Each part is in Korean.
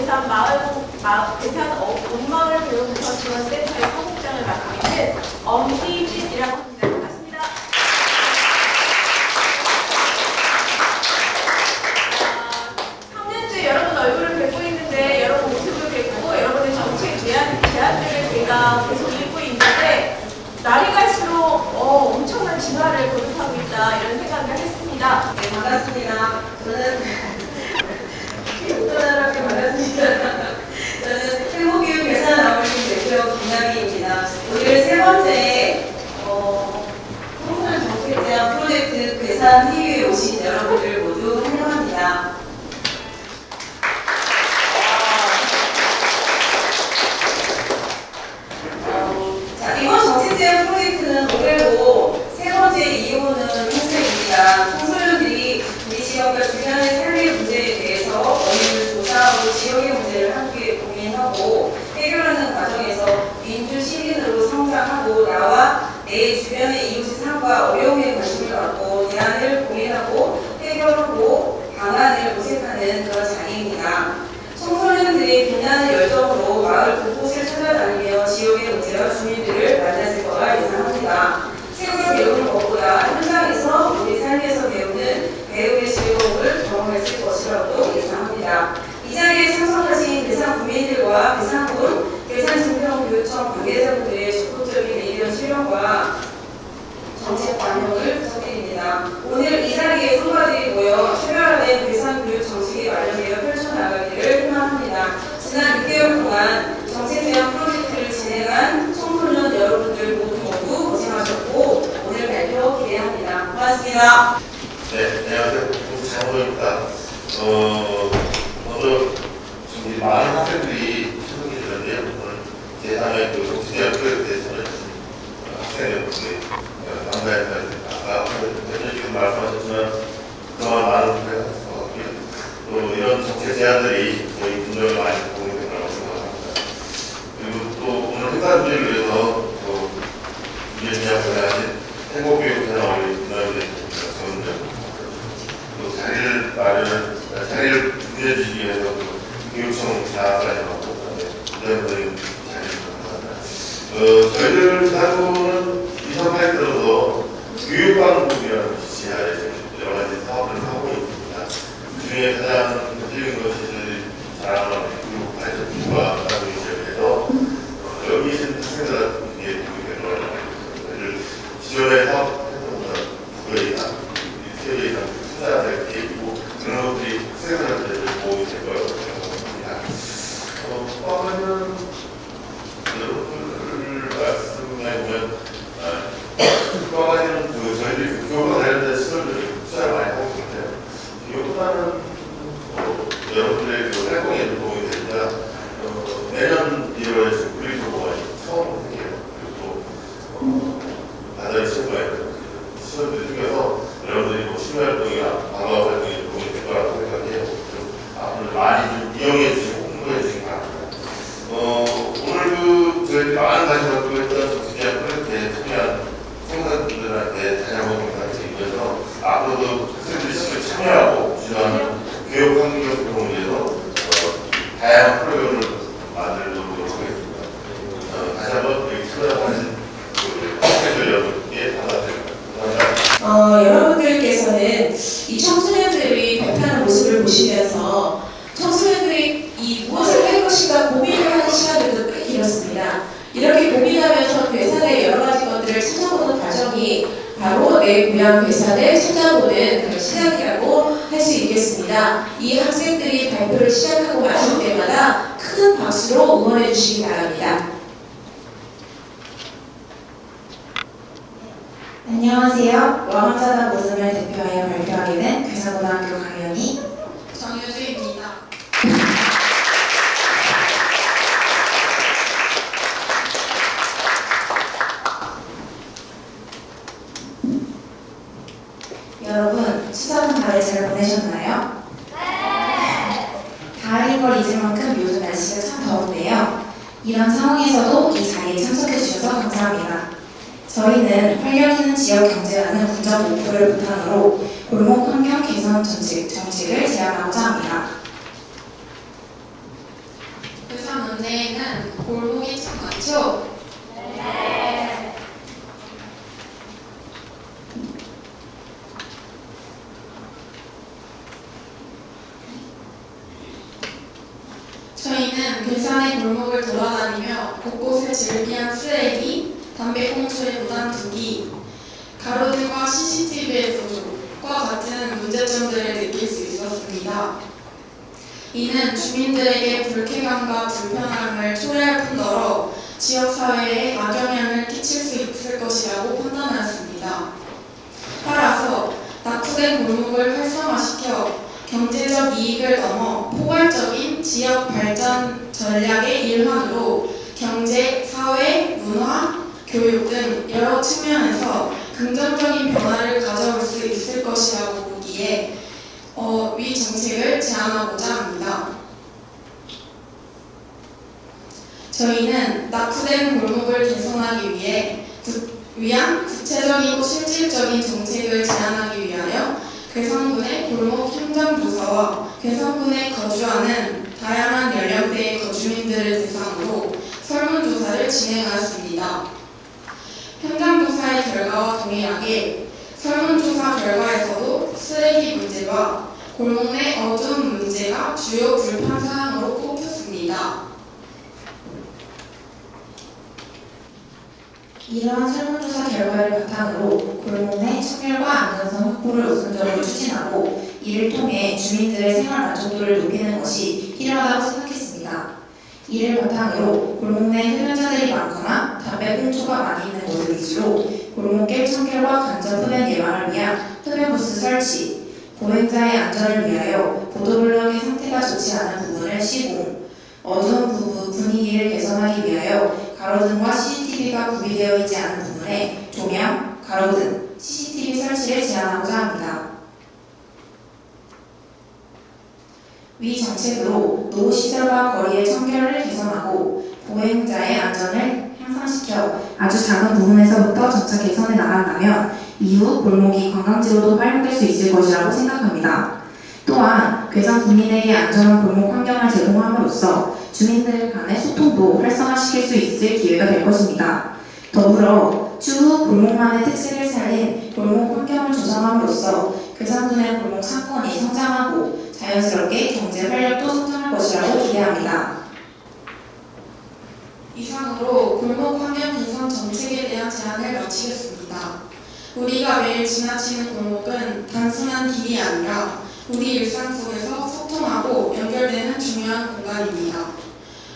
괴산 온마을 교육부서지원센터의 사무장을 맡고 있는 엄희진이라고 합니다. 반갑습니다. 3년째 여러분 얼굴을 뵙고 있는데 여러분 모습을 뵙고 여러분의 정책 제안들을 제가 계속 읽고 있는데 날이 갈수록 엄청난 진화를 거듭하고 있다 이런 생각을 했습니다. 네, 반갑습니다. 저는 친구들한테 반갑습니다. 저는 행복교육 괴산아울림 대표 김나미입니다. 오늘 세 번째 청소년 정책 제안 프로젝트 괴산 회의에 오신 여러분들 모두 환영합니다. 자, 이번 정책 제안 프로젝트는 올해로 세 번째 이어오는 행사입니다. 청소년들이 우리 지역과 주변의 삶의 문제에 대해서 원인을 조사하고 지역의 문제를 함께 고민하고 해결하는 과정에서 민주 시민으로 성장하고 나와 내 주변의 이웃의 삶과 어려움에 관심을 갖고 대안을 고민하고 해결하고 방안을 모색하는 그런 장입니다. 청소년들이 빛나는 열정으로 마을 곳곳을 찾아다니며 지역의 문제와 주민들을 만났을 거라 예상합니다. 책으로 배우는 것보다 현장에서 우리 삶에서 배우는 배움의 즐거움을 경험했을 것이라고 예상합니다. 이 자리에 참석하신 괴산 구민들과 괴산군, 괴산진평교육청 관계자분들의 적극적인 의견 수렴과 정책 반영을 부탁드립니다. 오늘 이 자리에 성과들이 모여 최별화된 괴산교육 정책이 마련되어 펼쳐나가기를 희망합니다. 지난 6개월 동안 정책 제안 프로젝트를 진행한 청소년 여러분들 모두 고생하셨고 오늘 발표 기대합니다. 고맙습니다. 네, 안녕하세요. 장호입니다. 먼저 지금 많은 학생들이 참석해 주셨는데요. 오늘 제3회 정책 제안 프로젝트에 참여해주신 학생 여러분들이 감사합니다. 아까 대표님께서 말씀하셨지만 그동안 많은 분들이 하셨을 것 같고요. 또 이런 정책 제안들이 저희 분명히 많이 도움이 될 거라고 생각합니다. 그리고 또 오늘 행사 준비를 위해서 또 유연이와 고생하신 행복교육 채널의 분야에 또 자리를 준비해 주시기 위해서 교육청 장관까지 하고 부장님들 자리를 감사합니다. 저희들 사무는 2008년 들어서 교육방법이라는 지하에 여러 가지 사업을 하고 있습니다. 그중에 가장 대표적인 것이 저희 자랑하는 교육 발전과 따로 지역에서 여기 계신 학생들한테 교육을 기존의 사업했던 국회 이상, 세계 이상 투자를 계획이고 그런 것들이 학생들한테 도움이 될 거라고 생각합니다. 또한번은 여러분들 말씀해보면 또 하나는 저희들이 교육과 관련된 시설들을 투자를 많이 하고 있는데요. 이것보다는 여러분들의 활동에 도움이 됩니다. 내년 1월에 지금 우리도가 처음 생겨요. 그리고 또 다른 친구의 시설들 중에서 여러분들이 심리활동이나 방과 활동에 도움이 될 거라고 생각해요. 앞으로 많이 좀 이용해 주시고 홍보해 주시기 바랍니다. 오늘 저희들이 많은 관심을 갖고 있던 정책제안 프로젝트에 참여한 청소년들한테 다시 한번 감사드리기 위해서 앞으로도 학생들이 직접 참여하고 지원하는 교육 환경 조성을 위해서 다양한 프로그램을 만들도록 하겠습니다. 다시 한번 여기 참여하신 학생들 여러분께 감사드립니다. 감사합니다. 여러분들께서는 이 청소년들이 발표하는 모습을 보시면서 청소년들이 이 무엇을 할 것인가 고민을 하는 시간들도 꽤 길었습니다. 이렇게 고민하면서 괴산의 여러 가지 것들을 찾아보는 과정이 바로 내 고향 괴산을 찾아보는 그런 시간이라고 할 수 있겠습니다. 이 학생들이 발표를 시작하고 마칠 때마다 큰 박수로 응원해 주시기 바랍니다. 안녕하세요. 왕자다 모습을 대표하여 발표하게 된 괴산고등학교 강연이 정유주입니다. 여러분, 추석은 다들 잘 보내셨나요? 네! 가을인 걸 잊을 만큼 요즘 날씨가 참 더운데요. 이런 상황에서도 이 자리에 참석해 주셔서 감사합니다. 저희는 활력 있는 지역 경제라는 국적 목표를 바탕으로 골목 환경 개선 정책을 제안하고자 합니다. 골목이 참 많죠? 저희는 괴산의 골목을 돌아다니며 곳곳에 즐비한 쓰레기, 담배꽁초의 무단투기, 가로등과 CCTV의 부족과 같은 문제점들을 느낄 수 있었습니다. 이는 주민들에게 불쾌감과 불편함을 초래할 뿐더러 지역사회에 악영향을 끼칠 수 있을 것이라고 판단하였습니다. 따라서 낙후된 골목을 활성화시켜 경제적 이익을 넘어 포괄적인 지역 발전 전략의 일환으로 경제, 사회, 문화, 교육 등 여러 측면에서 긍정적인 변화를 가져올 수 있을 것이라고 보기에 위 정책을 제안하고자 합니다. 저희는 낙후된 골목을 개선하기 위한 구체적이고 실질적인 정책을 제안하기 위하여 괴산군의 골목 현장조사와 괴산군에 거주하는 다양한 연령대의 거주민들을 대상으로 설문조사를 진행하였습니다. 현장조사의 결과와 동일하게 설문조사 결과에서도 쓰레기 문제와 골목 내 어두운 문제가 주요 불편사항으로 꼽혔습니다. 이러한 설문조사 결과를 바탕으로 골목 내 청결과 안전성 확보를 우선적으로 추진하고 이를 통해 주민들의 생활 만족도를 높이는 것이 필요하다고 생각했습니다. 이를 바탕으로 골목 내 흡연자들이 많거나 담배 꽁초가 많이 있는 곳을 위주로 골목길 청결과 간접 흡연 예방을 위한 흡연 부스 설치, 보행자의 안전을 위하여 보도블럭의 상태가 좋지 않은 부분을 시공, 어두운 분위기를 개선하기 위하여 가로등과 CCTV가 구비되어 있지 않은 부분에 조명, 가로등, CCTV 설치를 제안하고자 합니다. 위 정책으로 노후시설과 거리의 청결을 개선하고 보행자의 안전을 향상시켜 아주 작은 부분에서부터 점차 개선해 나간다면 이후 골목이 관광지로도 활용될 수 있을 것이라고 생각합니다. 또한 괴산 국민에게 안전한 골목 환경을 제공함으로써 주민들 간의 소통도 활성화시킬 수 있을 기회가 될 것입니다. 더불어 추후 골목만의 특색을 살린 골목 환경을 조성함으로써 괴산군의 골목 상권이 성장하고 자연스럽게 경제 활력도 성장할 것이라고 기대합니다. 이상으로 골목 환경 개선 정책에 대한 제안을 마치겠습니다. 우리가 매일 지나치는 골목은 단순한 길이 아니라 우리 일상 속에서 소통하고 연결되는 중요한 공간입니다.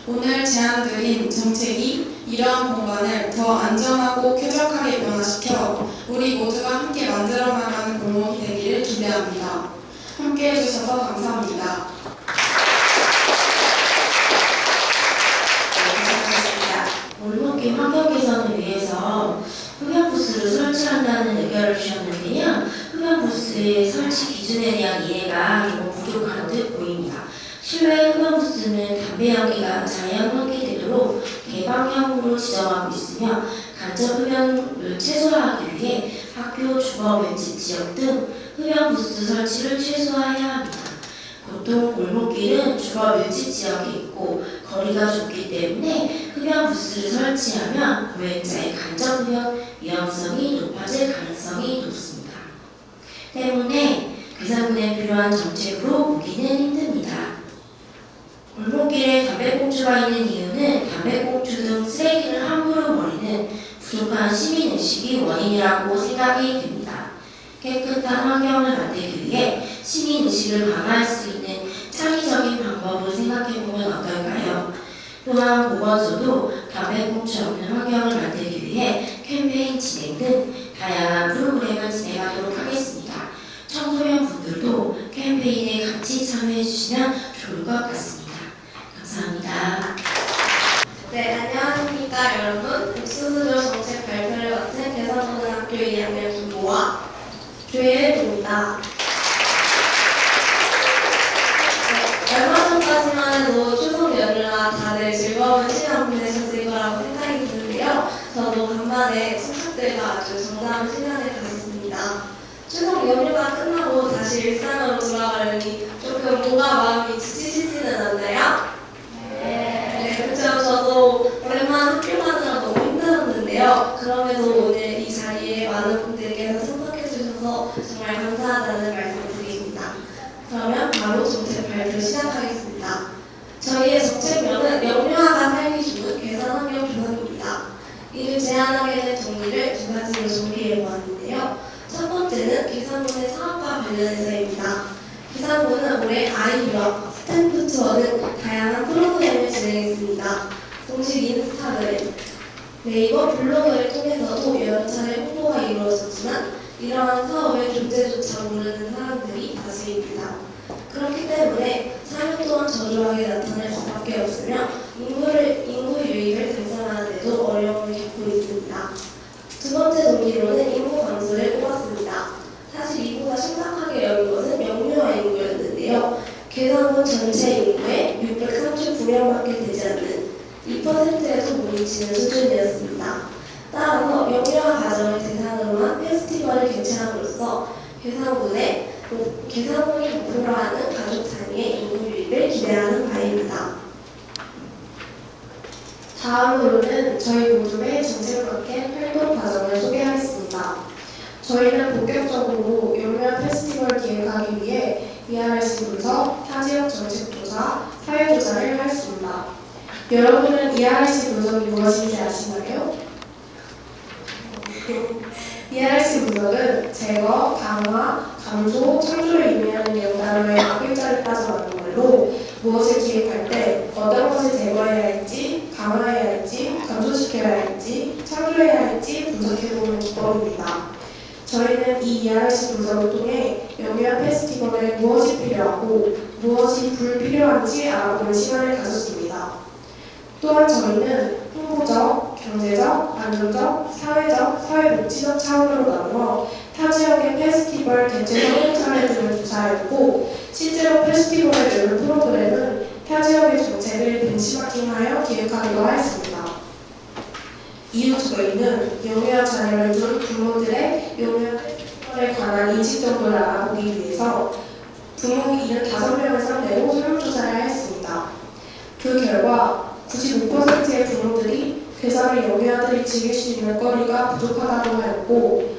오늘 제안드린 정책이 이러한 공간을 더 안전하고 쾌적하게 변화시켜 우리 모두가 함께 만들어 나가는 골목이 되기를 기대합니다. 함께 해주셔서 감사합니다. 골목길 환경 개선을 위해서 흡연부스를 설치한다는 의견을 주셨는데요. 흡연부스의 설치 기준에 대한 이해가 조금 부족한 듯 보입니다. 실외 흡연부스는 담배 연기가 자연 환기되도록 개방형으로 지정하고 있으며 간접 흡연을 최소화하기 위해 학교, 주거, 벤치 지역 등 흡연부스 설치를 최소화해야 합니다. 보통 골목길은 주거 밀집 지역에 있고 거리가 좁기 때문에 흡연 부스를 설치하면 보행자의 간접 흡연 위험성이 높아질 가능성이 높습니다. 때문에 괴산군에 필요한 정책으로 보기는 힘듭니다. 골목길에 담배꽁초가 있는 이유는 담배꽁초 등 쓰레기를 함부로 버리는 부족한 시민의식이 원인이라고 생각이 됩니다. 깨끗한 환경을 만들기 위해 시민의식을 강화할 수 있는 창의적인 방법을 생각해보면 어떨까요? 또한 보건소도 담배꽁초 없는 환경을 만들기 위해 캠페인 진행 등 다양한 프로그램을 진행하도록 하겠습니다. 청소년 분들도 캠페인에 같이 참여해주시면 좋을 것 같습니다. 감사합니다. 네, 안녕하십니까 여러분. 옥수수조 정책 발표를 맡은 괴산고등학교 2학년 김모아 조예은입니다. 얼마 전까지만 해도 추석 연휴라 다들 즐거운 시간 보내셨을 거라고 생각이 드는데요. 저도 간만에 친척들과 아주 정다운 시간을 가졌습니다. 추석 연휴가 끝나고 다시 일상으로 돌아가려니 조금 뭔가 마음이 지치시지는 않나요? 네, 그렇죠. 저도 있는데요. 그럼에도 오늘 이 자리에 많은 분들께서 참석해 주셔서 정말 감사하다는 말씀을 드립니다. 그러면 바로 정책 발표 시작하겠습니다. 저희의 정책명은 영유아가 살기 좋은 괴산 환경 조성입니다. 이를 제안하게 된 동기를 두 가지로 정리해 보았는데요. 첫 번째는 계산군의 사업과 관련해서입니다. 계산군은 올해 아이 유학, 스탬프 투어 등 다양한 프로그램을 진행했습니다. 공식 인스타그램, 네이버 블로그를 통해서도 여러 차례 홍보가 이루어졌지만 이러한 사업의 존재조차 모르는 사람들이 다수입니다. 그렇기 때문에 사용 또한 저조하게 나타날 수밖에 없으며 인구 유입을 달성하는 데도 어려움을 겪고 있습니다. 두 번째 동기로는 인구 감소를 꼽았습니다. 사실 인구가 심각하게 여긴 것은 영유아 인구였는데요. 계산군 전체 인구의 639명밖에 되지 않는 2%에도 못 미치는 수준이었습니다. 따라서 영유아 가정을 대상으로 한 페스티벌을 개최함으로써 계산군이 목표로 하는 가족 단위의 인구 유입을 기대하는 바입니다. 다음으로는 저희 모두의 정책을 바뀐 활동 과정을 소개하겠습니다. 저희는 본격적으로 영유아 페스티벌 기획하기 위해 ERC 분석, 타지역 정책 조사, 사회 조사를 하였습니다. 여러분은 ERC 분석이 무엇인지 아시나요? ERC 분석은 제거, 강화, 감소, 창조를 의미하는 영단어의 글자를 따서 만든 걸로 무엇을 기획할 때 어떤 것을 제거해야 할지, 강화해야 할지, 감소시켜야 할지, 창조해야 할지 분석해보는 기법입니다. 저희는 이 ERC 분석을 통해 영유아 페스티벌에 무엇이 필요하고 무엇이 불필요한지 알아보는 시간을 가졌습니다. 또한 저희는 홍보적, 경제적, 안전적, 사회적, 사회복지적 차원으로 나누어 타 지역의 페스티벌 개최 성공 사례 등을 조사했고 실제로 페스티벌의 여러 프로그램은 타 지역의 정책을 벤치마킹하여 기획하기도 하였습니다. 이후 저희는 영유아 자녀를 둔 부모들의 영유아 페스티벌에 관한 인식 정도를 알아보기 위해서 부모 75명을 상대로 설문조사를 하였습니다. 그 결과 95%의 부모들이 괴산의 영유아들이 즐길 수 있는 거리가 부족하다고 하였고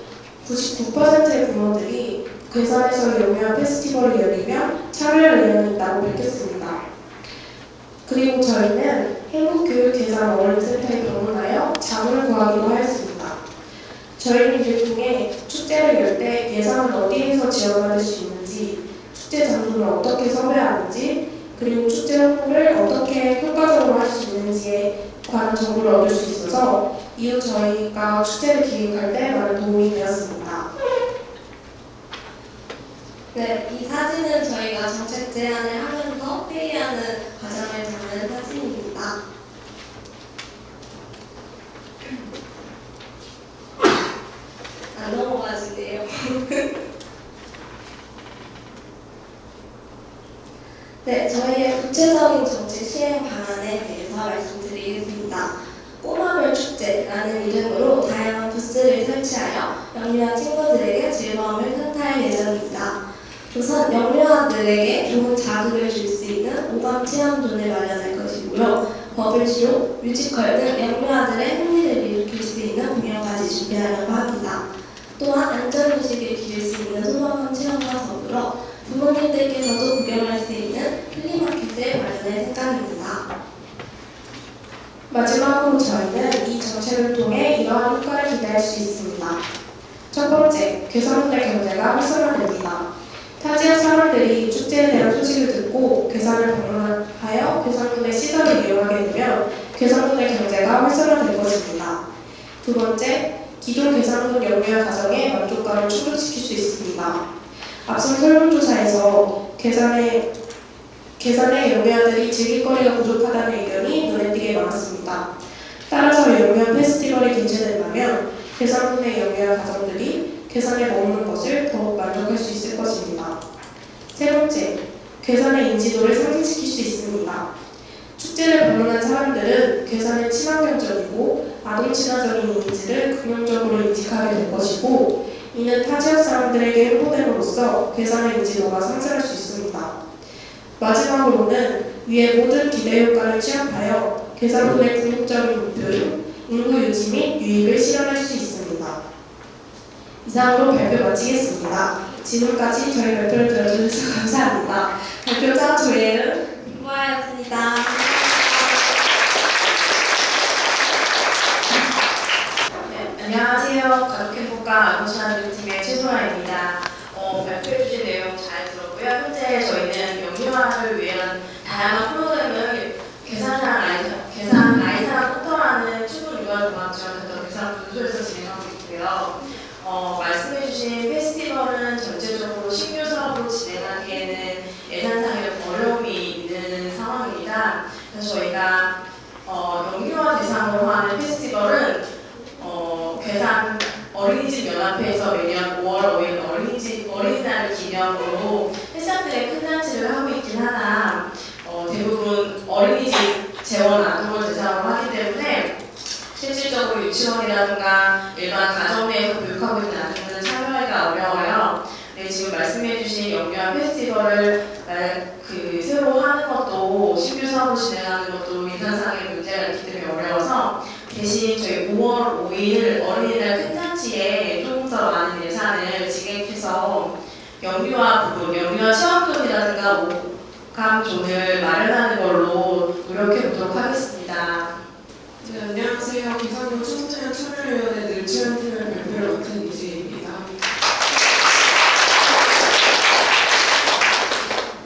99%의 부모들이 괴산에서 영유아 페스티벌이 열리면 참여할 의향이 있다고 밝혔습니다. 그리고 저희는 행복교육괴산 어린센터에 방문하여 자문을 구하기도 하였습니다. 저희는 이를 통해 축제를 열 때 예산을 어디에서 지원받을 수 있는지, 축제 장소를 어떻게 섭외하는지, 그리고 축제 홍보를 어떻게 효과적으로 할 수 있는지에 관한 정보를 얻을 수 있어서 이후 저희가 축제를 기획할 때 많은 도움이 되었습니다. 네, 이 사진은 저희가 정책 제안을 하면서 회의하는 과정을 담은 사진입니다. 안 넘어가시네요. 네, 저희의 구체적인 정책 시행 방안에 대해서 말씀드리겠습니다. 꼬마별 축제라는 이름으로 다양한 부스를 설치하여 영유아 친구들에게 즐거움을 선사할 예정입니다. 우선 영유아들에게 좋은 자극을 줄 수 있는 오감 체험존을 마련할 것이고요. 버블쇼, 뮤지컬 등 영유아들의 흥미를 일으킬 수 있는 공연까지 준비하려고 합니다. 또한 안전의식을 기를 수 있는 소방관 체험과 더불어 부모님들께서도 구경할 수 있는 플리마켓을 마련할 생각입니다. 마지막으로 저희는 이 정책을 통해 이러한 효과를 기대할 수 있습니다. 첫 번째, 괴산군의 경제가 활성화됩니다. 타 지역 사람들이 축제에 대한 소식을 듣고 괴산을 방문하여 괴산군의 시설을 이용하게 되면 괴산군의 경제가 활성화될 것입니다. 두 번째, 기존 괴산군 영유아 가정의 만족감을 충족시킬 수 있습니다. 앞선 설문조사에서 괴산의 영유아들이 즐길 거리가 부족하다는 의견이 눈에 띄게 많았습니다. 따라서 영유아 페스티벌이 개최된다면 괴산군의 영유아 가정들이 괴산에 머무는 것을 더욱 만족할 수 있을 것입니다. 세 번째, 괴산의 인지도를 상승시킬 수 있습니다. 축제를 방문한 사람들은 괴산의 친환경적이고 아동 친화적인 이미지를 긍정적으로 인식하게 될 것이고 이는 타 지역 사람들에게 홍보됨으로써 괴산의 인지도가 상승할 수 있습니다. 마지막으로는 위의 모든 기대 효과를 취합하여 괴산군의 궁극적인 목표인 인구 유지 및 유입을 실현할 수 있습니다. 이상으로 발표 마치겠습니다. 지금까지 저희 발표를 들어주셔서 감사합니다. 발표자 조예은 수고하셨습니다. 네, 안녕하세요. 가족행복과 안전팀의 최소아입니다. 발표해주신 내용 잘 들었고요. 현재 저희는 영유아를 위한 다양한 프로그램을 계산 아이사랑 포털하는 충분 육아 종합 지원센터 계산 분소에서 진행하고 있고요. 말씀해주신 페스티벌은 전체적으로 신규 사업으로 진행하기에는 예산상의 어려움이 있는 상황입니다. 그래서 저희가 영유아 대상으로 하는 페스티벌은 괴산 어린이집 연합회에서 매년 5월 5일 어린이날을 기념으로 햇살들의 큰 잔치를 하고 있긴 하나 대부분 어린이집 재원 아동을 대상으로 하기 때문에 실질적으로 유치원이라든가 일반 가정 내에서 교육하고 있는 아동들은 참여하기가 어려워요. 네, 지금 말씀해주신 영유아 페스티벌을 새로 하는 것도 신규 사업을 진행하는 것도 예산상의 문제가 있기 때문에 어려워서 대신 저희 5월 5일 어린이날 큰 잔치에 조금 더 많은 예산을 증액해서 영유아 부분, 영유아 체험존이라든가 모감존을 마련하는 걸로 노력해 보도록 하겠습니다. 네, 안녕하세요. 기상부 청소년 참여위원회 늘체험팀의 발표를 맡은 이지입니다.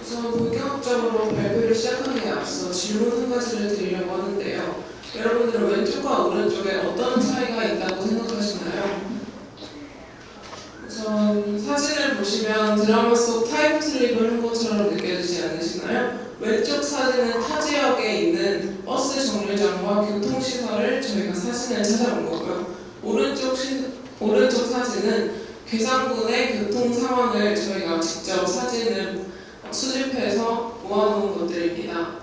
우선 본격적으로 발표를 시작하기에 앞서 질문 한 가지를 드리려고 하는데요. 여러분들은 왼쪽과 오른쪽에 어떤 차이가 있다고 생각하시나요? 우선 사진을 보시면 드라마 속 타임슬립을 한 것처럼 느껴지지 않으시나요? 왼쪽 사진은 타 지역에 있는 버스 정류장과 교통시설을 저희가 사진을 찾아본 거고요. 오른쪽 사진은 괴산군의 교통 상황을 저희가 직접 사진을 수집해서 모아놓은 것들입니다.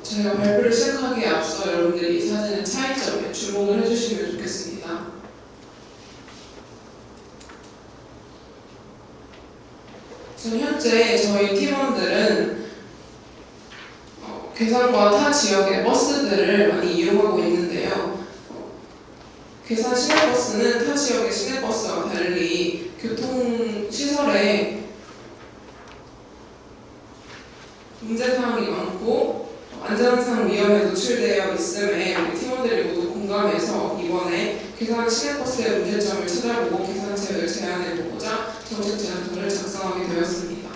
저희가 발표를 시작하기에 앞서 여러분들이 이 사진의 차이점에 주목을 해주시면 좋겠습니다. 현재 저희 팀원들은 괴산과 타 지역의 버스들을 많이 이용하고 있는데요. 괴산 시내버스는 타 지역의 시내버스와 달리 교통시설에 문제사항이 많고 안전상 위험에 노출되어 있음에 우리 팀원들이 모두 공감해서 이번에 괴산 시내버스의 문제점을 찾아보고 괴산 지역을 제안해보고자 정책 제안서를 작성하게 되었습니다.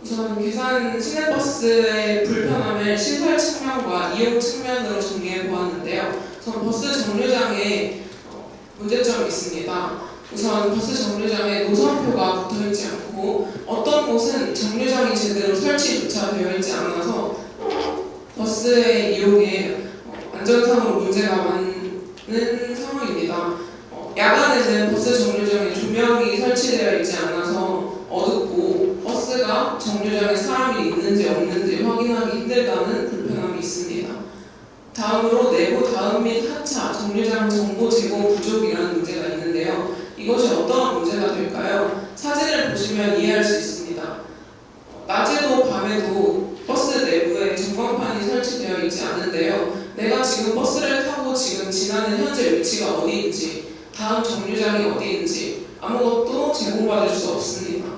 우선 괴산 시내버스의 불편함을 시설 측면과 이용 측면으로 정리해 보았는데요. 우선 버스 정류장에 문제점이 있습니다. 우선 버스 정류장에 노선표가 붙어있지 않고 어떤 곳은 정류장이 제대로 설치조차 되어 있지 않아서 버스의 이용에 안전상으로 문제가 많은 상황입니다. 야간에는 버스 정류장에 조명이 설치되어 있지 않아서 어둡고 버스가 정류장에 사람이 있는지 없는지 확인하기 힘들다는 불편함이 있습니다. 다음으로 내부 다음 및 하차 정류장 정보 제공 부족이라는 문제가 있는데요. 이것이 어떠한 문제가 될까요? 사진을 보시면 이해할 수 있습니다. 낮에도 밤에도 버스 내부에 전광판이 설치되어 있지 않은데요. 내가 지금 버스를 타고 지금 지나는 현재 위치가 어디인지, 다음 정류장이 어디인지 아무것도 제공받을 수 없습니다.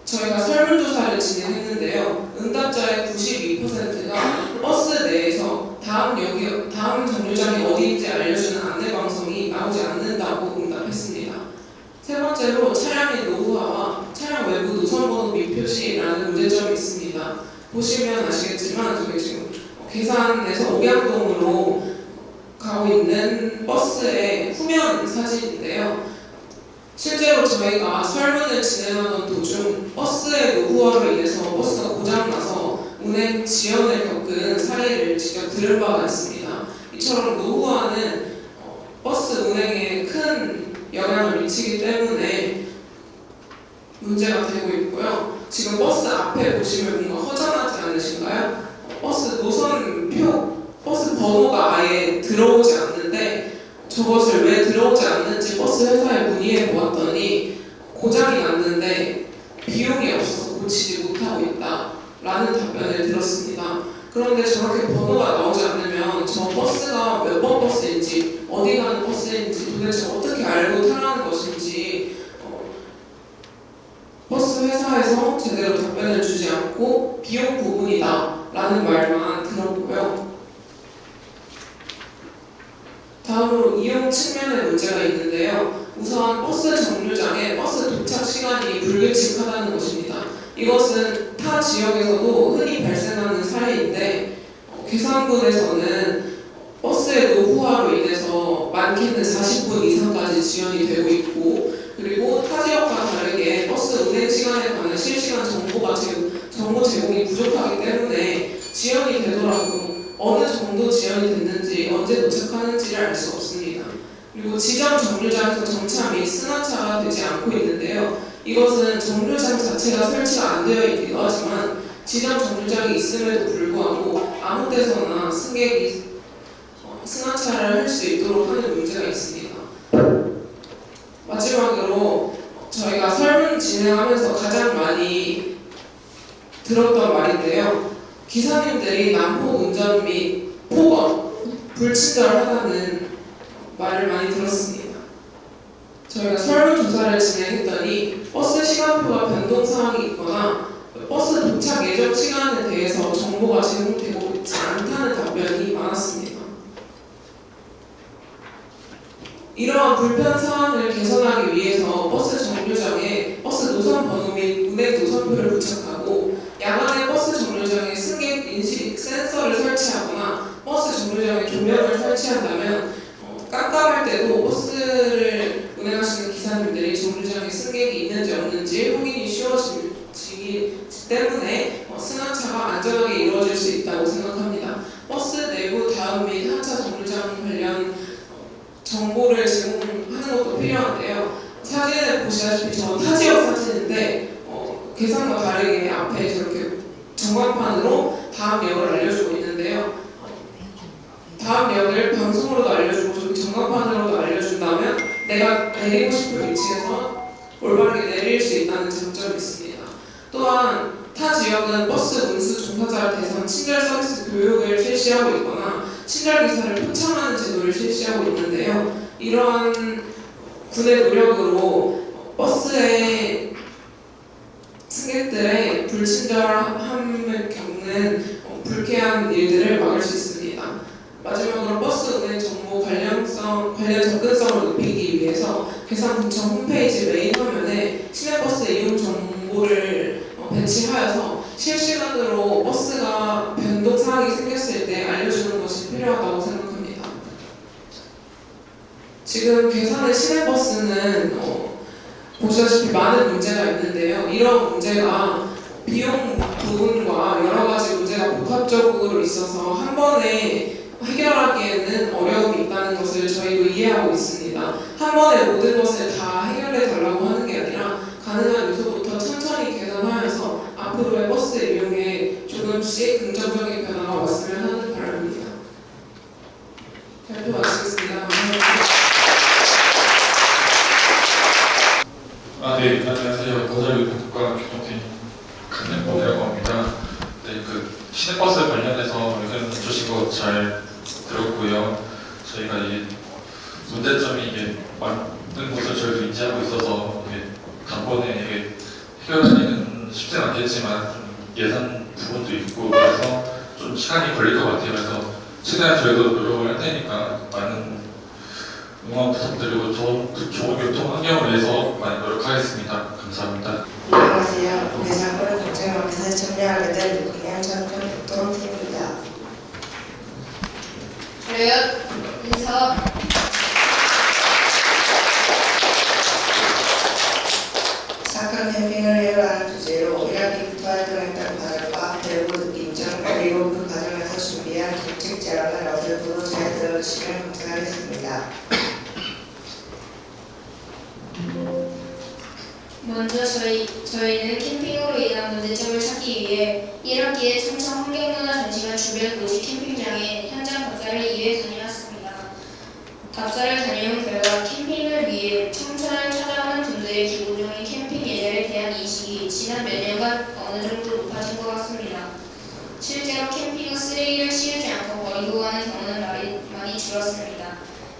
저희가 설문조사를 진행했는데요. 응답자의 92%가 버스 내에서 다음 정류장이 어디인지 알려주는 안내방송이 나오지 않는다고 응답했습니다. 세 번째로 차량의 노후화와 차량 외부 노선번호 미표시라는 문제점이 있습니다. 보시면 아시겠지만 저희 지금 괴산에서 옥양동으로 가고 있는 버스의 후면 사진인데요. 실제로 저희가 설문을 진행하던 도중 버스의 노후화로 인해서 버스가 고장나서 운행 지연을 겪은 사례를 직접 들은 바가 있습니다. 이처럼 노후화는 버스 운행에 큰 영향을 미치기 때문에 문제가 되고 있고요. 지금 버스 앞에 보시면 뭔가 허전하지 않으신가요? 버스 노선표, 버스 번호가 아예 들어오지 않는데 저것을 왜 들어오지 않는지 버스 회사에 문의해 보았더니 고장이 났는데 비용이 없어서 고치지 못하고 있다 라는 답변을 들었습니다. 그런데 저렇게 번호가 나오지 않으면 저 버스가 몇 번 버스인지 어디 가는 버스인지 도대체 어떻게 알고 타라는 것인지 버스 회사에서 제대로 답변을 주지 않고 비용 부분이다 라는 말만 들었고요. 다음으로 이용 측면의 문제가 있는데요. 우선 버스 정류장에 버스 도착 시간이 불규칙하다는 것입니다. 이것은 타 지역에서도 흔히 발생하는 사례인데 괴산군에서는 버스의 노후화로 인해서 많게는 40분 이상까지 지연이 되고 있고, 그리고 타 지역과 다르게 버스 운행 시간에 관한 실시간 정보 제공이 부족하기 때문에 지연이 되더라도 어느 정도 지연이 됐는지 언제 도착하는지를 알 수 없습니다. 그리고 지정 정류장에서 정차 및 승하차가 되지 않고 있는데요. 이것은 정류장 자체가 설치가 안 되어 있기도 하지만 지정 정류장이 있음에도 불구하고 아무 데서나 승객이 승하차를 할 수 있도록 하는 문제가 있습니다. 마지막으로 저희가 설문 진행하면서 가장 많이 들었던 말인데요. 기사님들이 난폭 운전 및 폭언, 불친절하다는 말을 많이 들었습니다. 저희가 설문조사를 진행했더니 버스 시간표가 변동사항이 있거나 버스 도착 예정 시간에 대해서 정보가 제공되고 있지 않다는 답변이 많았습니다. 이러한 불편 사항을 개선하기 위해서 버스 정류장에 버스 노선 번호 및 운행 노선표를 부착하고 야간에 버스 정류장에 승객 인식 센서를 설치하거나 버스 정류장에 조명을 설치한다면 깜깜할 때도 버스를 운행하시는 기사님들이 정류장에 승객이 있는지 없는지 확인이 쉬워지기 때문에 승하차가 안전하게 이루어질 수 있다고 생각합니다. 버스 내부 다음 및 하차 정류장 관련 정보를 제공하는 것도 필요한데요. 사진을 보시다시피 저는 타지역 사진인데 계산과 다르게 앞에 저렇게 전광판으로 다음 역을 알려주고 있는데요. 다음 역을 방송으로도 알려주고 저기 전광판으로도 알려준다면 내가 내리고 싶은 위치에서 올바르게 내릴 수 있다는 장점이 있습니다. 또한 타 지역은 버스 운수 종사자를 대상 친절 서비스 교육을 실시하고 있거나 친절 기사를 표창하는 제도를 실시하고 있는데요. 이러한 군의 노력으로 버스의 승객들의 불친절함을 겪는 불쾌한 일들을 막을 수 있습니다. 마지막으로 버스 운행 정보 관련 접근성을 높이기 위해서 괴산군청 홈페이지 메인 화면에 시내버스 이용 정보를 배치하여서 실시간으로 버스가 변동 사항이 생겼을 때 알려주는 것이 필요하다고 생각합니다. 지금 괴산의 시내버스는 보시다시피 많은 문제가 있는데요. 이런 문제가 비용 부분과 여러 가지 문제가 복합적으로 있어서 한 번에 해결하기에는 어려움이 있다는 것을 저희도 이해하고 있습니다. 한 번에 모든 것을 다 해결해 달라고 하는 게 아니라 가능한 요소부터 천천히 개선하여서 앞으로의 버스 이용에 조금씩 긍정적인 변화가 왔으면 하는 바람입니다. 발표 마치겠습니다. 감사합니다. 네, 안녕하세요. 고자유 국가교통팀 강남범이라고 합니다. 네, 시내버스 관련해서 의견 주신 거 잘 들었고요. 저희가 이 문제점이 많은 것을 저희도 인지하고 있어서 단번에 해결하기는 쉽진 않겠지만 좀 예산 부분도 있고 그래서 좀 시간이 걸릴 것 같아요. 그래서 최대한 저희도 노력을 할 테니까 많은 응원 부탁드리고 좋은 교통 환경을 위해서 많이 노력하겠습니다. 감사합니다. 안녕하세요. 괴산군 국정원에서 참여하게 된 김양천 교통팀입니다. 인서 사건 캠핑을 해라는 주제로 1학기부터 활동했던 과정과 배우 인정 그리고 그 과정에서 준비한 정책 제안을 어설프로 잘 들어주시면 감사하겠습니다. 먼저 저희는 캠핑으로 인한 문제점을 찾기 위해 1학기에 충청 환경문화 전시관 주변 도시 캠핑장에 현장 답사를 2회 다녀왔습니다. 답사를 다녀온 결과 캠핑을 위해 청천을 찾아오는 분들의 기본적인 캠핑 예절에 대한 인식이 지난 몇 년간 어느 정도 높아진 것 같습니다. 실제로 캠핑은 쓰레기를 치우지 않고 버리고 가는 경우는 많이 줄었습니다.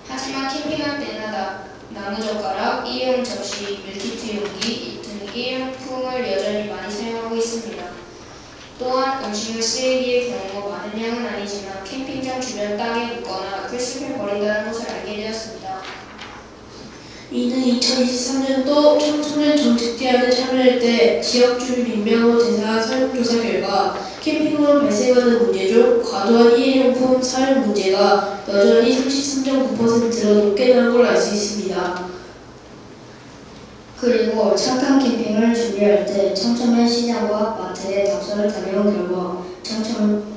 하지만 캠핑할 때나 나무젓가락, 일회용 접시, 밀키트 용기 등 일회용품을 여전히 많이 사용하고 있습니다. 또한 음식물 쓰레기의 경우 많은 양은 아니지만 캠핑장 주변 땅에 묻거나 풀숲에 버린다는 것을 알게 되었습니다. 이는 2023년도 청소년 정책 제안에 참여할 때 지역주민 민병호 대사 설문조사 결과 캠핑으로 발생하는 문제 중 과도한 일회용품 사용 문제가 여전히 33.9%로 높게 나온 걸 알 수 있습니다. 그리고 착한 캠핑을 준비할 때 청천면 시장과 마트에 답사를 다녀온 결과 청천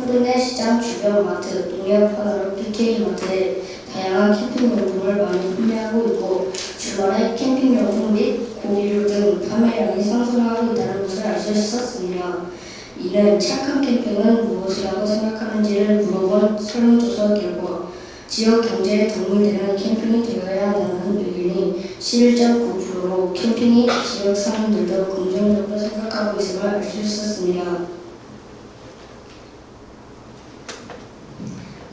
푸르네 시장 주변 마트, 농협하나로 PK 마트에 다양한 캠핑용품을 많이 판매하고 있고 주말에 캠핑용품 및 고기류 등 판매량이 상승하고 있다는 것을 알 수 있었습니다. 이는 착한 캠핑은 무엇이라고 생각하는지를 물어본 설문조사 결과 지역 경제에 도움이 되는 캠핑이 되어야 한다는 의견이 11.9%로 캠핑이 지역 사람들도 긍정적으로 생각하고 있음을 알 수 있었습니다.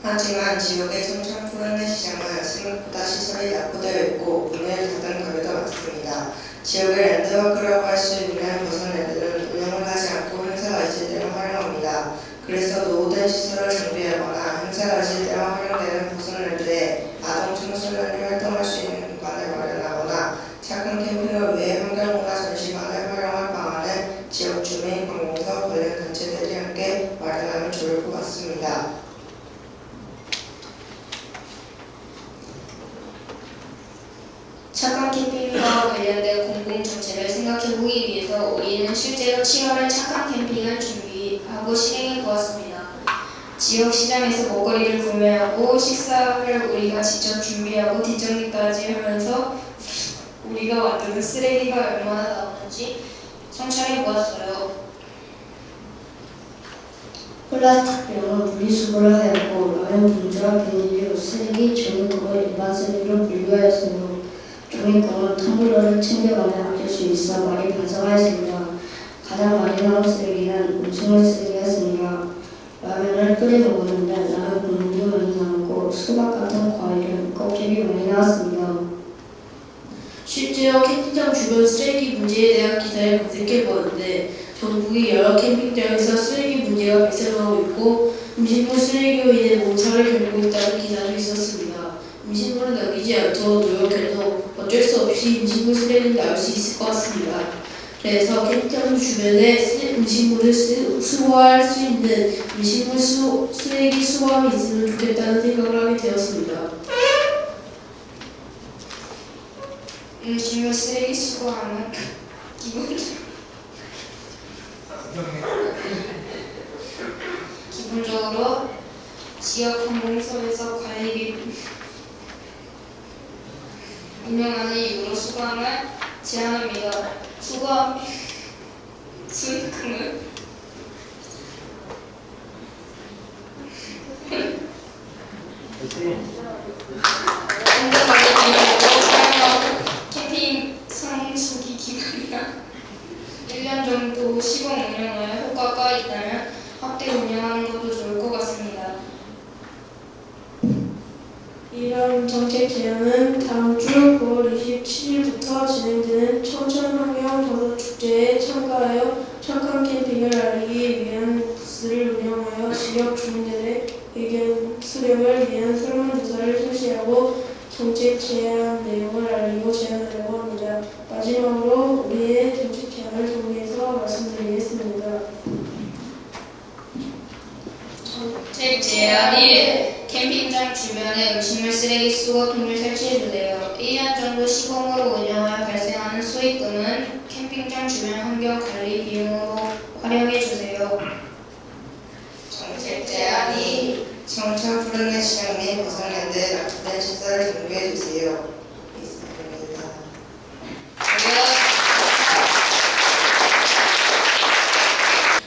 하지만 지역의 청천 푸르네 시장은 생각보다 시설이 낙후되어 있고 문을 닫은 가게도 많습니다. 지역의 랜드마크라고 할 수 있는 버선랜드는 운영을 하지 않고 행사가 있을 때만 활용합니다. 그래서 노후된 시설을 정비하거나 행사가 있을 때만 활용되는 버선랜드에 아동 청소년이 활동할 수 있는 공간을 마련하거나 착한 캠핑을 위해 환경문화 전시관을 활용할 방안을 지역 주민, 관공서, 관련 단체들이 함께 마련하면 좋을 것 같습니다. 착한 캠핑과 관련된 공공정책을 생각해보기 위해서 우리는 실제로 7월에 착한 캠핑을 준비하고 실행해보았습니다. 지역 시장에서 먹거리를 구매하고 식사를 우리가 직접 준비하고 뒷정리까지 하면서 우리가 만드는 쓰레기가 얼마나 나오는지 성찰해보았어요. 플라스틱 병은 분리수거를 하였고 라면 봉지와 비닐류, 쓰레기, 종이컵을 일반 쓰레기로 분류하였으며 종이컵은 텀블러를 챙겨가며 아낄 수 있어 많이 반성하였습니다. 가장 많이 나온 쓰레기는 음식물 쓰레기였습니다. 라면을 끓여 먹었는데 라면 국물이 많이 남았고 수박 같은 과일은 껍질이 많이 나왔습니다. 실제로 캠핑장 주변 쓰레기 문제에 대한 기사를 검색해보았는데 전국의 여러 캠핑장에서 쓰레기 문제가 발생하고 있고 음식물 쓰레기로 인해 몸살을 겪고 있다는 기사도 있었습니다. 음식물을 남기지 않도록 노력해도 어쩔 수 없이 음식물 쓰레기는 나올 수 있을 것 같습니다. 그래서 캠핑장 주변에 음식물을 수거할 수 있는 음식물 쓰레기 수거함이 있으면 좋겠다는 생각을 하게 되었습니다. 음식물 쓰레기 수거함은 기본적으로 지역 관공서에서 관리비 운영하는 이유로 수거함을 제한합니다. 수거함 수익금은 캠핑 상수기 기간이나 1년 정도 시범 운영하여 효과가 있다면 확대 운영하는 것도 좋을 것 같습니다. 이런 정책 제안은 다음 주 9월 27일부터 진행되는 청천환경버섯축제에 참가하여 착한 캠핑을 알리기 위한 부스를 운영하여 지역 주민들의 의견 수렴을 위한 설문조사를 실시하고 정책 제안 내용을 알리고 제안하려고 합니다. 마지막으로 우리의 정책 제안을 정리해서 말씀드리겠습니다. 정책 제안이 캠핑장 주변에 음식물 쓰레기 수거통을 설치해주세요. 1년 정도 시범으로 운영하여 발생하는 수익금은 캠핑장 주변 환경 관리 비용으로 활용해주세요. 정책 제안이 청천 푸르네 시장 및 버선랜드 낙후된 시설을 정비해주세요. 이상입니다.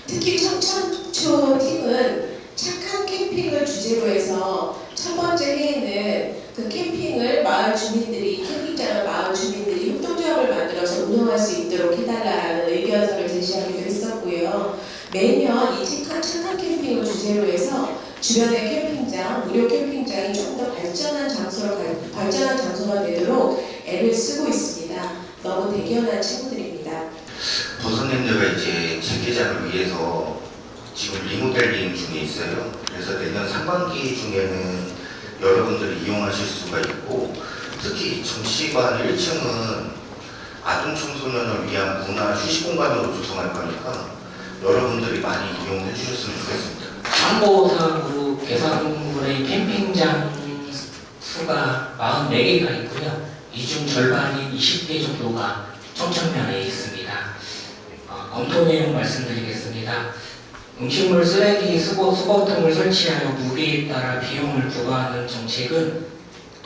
특히 청천초 팀은 착한 캠핑을 주제로 해서 첫 번째 해에는 그 캠핑을 캠핑장을 마을 주민들이 협동조합을 만들어서 운영할 수 있도록 해달라는 의견을 의견서를 제시하기도 했었고요. 매년 이 착한 캠핑을 주제로 해서 주변의 캠핑장, 무료 캠핑장이 조금 더 발전한 장소가 되도록 애를 쓰고 있습니다. 너무 대견한 친구들입니다. 도선님들가 이제 재개장을 위해서 지금 리모델링 중에 있어요. 그래서 내년 상반기 중에는 여러분들이 이용하실 수가 있고, 특히 정시관 1층은 아동 청소년을 위한 문화 휴식 공간으로 조성할 거니까 여러분들이 많이 이용해 주셨으면 좋겠습니다. 참고사항으로 계산군의 캠핑장 수가 44개가 있고요. 이 중 절반인 20개 정도가 청천면에 있습니다. 검토 내용 말씀드리겠습니다. 음식물 쓰레기 수거통을 설치하여 무게에 따라 비용을 부과하는 정책은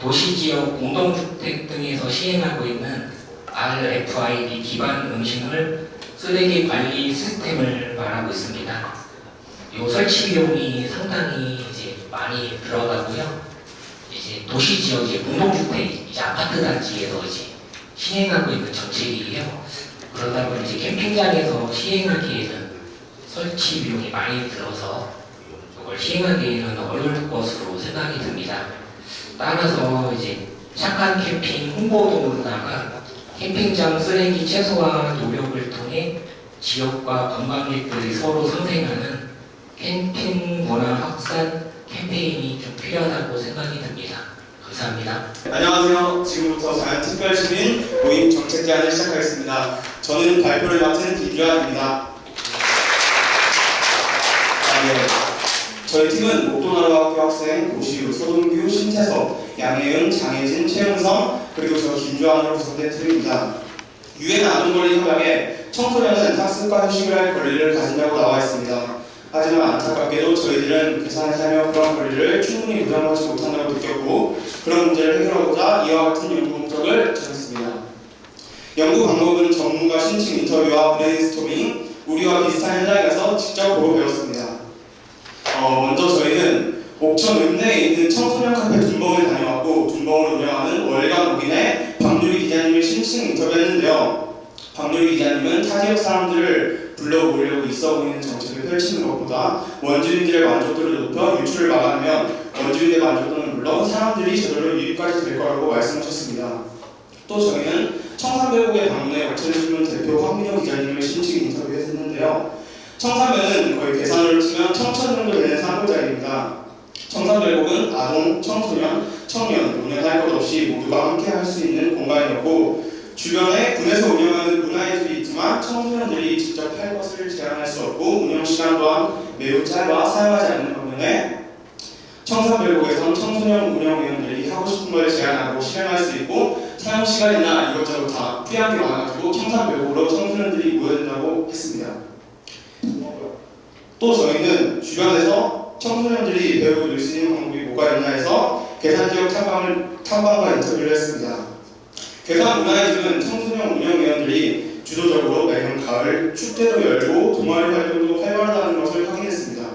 도시지역 공동주택 등에서 시행하고 있는 RFID 기반 음식물 쓰레기 관리 시스템을 말하고 있습니다. 이 설치 비용이 상당히 이제 많이 들어가고요. 이제 도시지역 공동주택 아파트 단지에서 이제 시행하고 있는 정책이에요. 그러다 보니 이제 캠핑장에서 시행하기에는 설치 비용이 많이 들어서 이걸 시행하기에는 어려울 것으로 생각이 듭니다. 따라서 이제 착한 캠핑 홍보도로다가 캠핑장 쓰레기 최소화 노력을 통해 지역과 관광객들이 서로 상생하는 캠핑 문화 확산 캠페인이 좀 필요하다고 생각이 듭니다. 감사합니다. 안녕하세요. 지금부터 자연특별시민 모임 정책 제안을 시작하겠습니다. 저는 발표를 맡은 김주환입니다. 저희 팀은 목동하루학교 학생 오시우, 소동규, 신태섭, 양혜은, 장혜진, 최은성, 그리고 저 김주환으로 구성된 팀입니다. 유엔 아동권리 협약에 청소년은 학습과 휴식을 할 권리를 가진다고 나와 있습니다. 하지만 안타깝게도 저희들은 계산을 하며 그런 권리를 충분히 부담하지 못한다고 느꼈고, 그런 문제를 해결하고자 이와 같은 연구 목적을 정했습니다. 연구 방법은 전문가 신청 인터뷰와 브레인스토밍, 우리와 비슷한 현장에 가서 직접 보고 배웠습니다. 먼저 저희는 옥천 읍내에 있는 청소년 카페 둔벙을 다녀왔고, 둔벙을 운영하는 월간 옥인의 박유리 기자님을 심층 인터뷰했는데요. 박유리 기자님은 타 지역 사람들을 불러 모으려고 있어 보이는 정책을 펼치는 것보다 원주민들의 만족도를 높여 유출을 막아내면 원주민의 만족도는 물론 사람들이 저절로 유입까지 될 거라고 말씀하셨습니다. 또 저희는 청산배곡에 방문해 어천신문 대표 황민영 기자님을 심층 인터뷰했는데요. 청산면은 거의 계산으로 치면 1000 정도 되는 산골짜기입니다. 청산배곡은 아동, 청소년, 청년, 노년할 것 없이 모두가 함께 할 수 있는 공간이었고, 주변에 군에서 운영하는 문화예술이 있지만 청소년들이 직접 할 것을 제한할 수 없고, 운영 시간 또한 매우 짧아 사용하지 않는 반면에 청산배곡에선 청소년 운영위원들이 하고 싶은 걸 제안하고 실행할 수 있고, 사용 시간이나 이것저것 다 피한 게 많아가지고 청산배곡으로 청소년들이 모여든다고 했습니다. 또 저희는 주변에서 청소년들이 배우고 늘 수 있는 방법이 뭐가 있나 해서 계산지역 탐방과 인터뷰를 했습니다. 계산 문화예술은 청소년 운영위원들이 주도적으로 매년 가을 축제도 열고 동아리 활동도 활발하다는 것을 확인했습니다.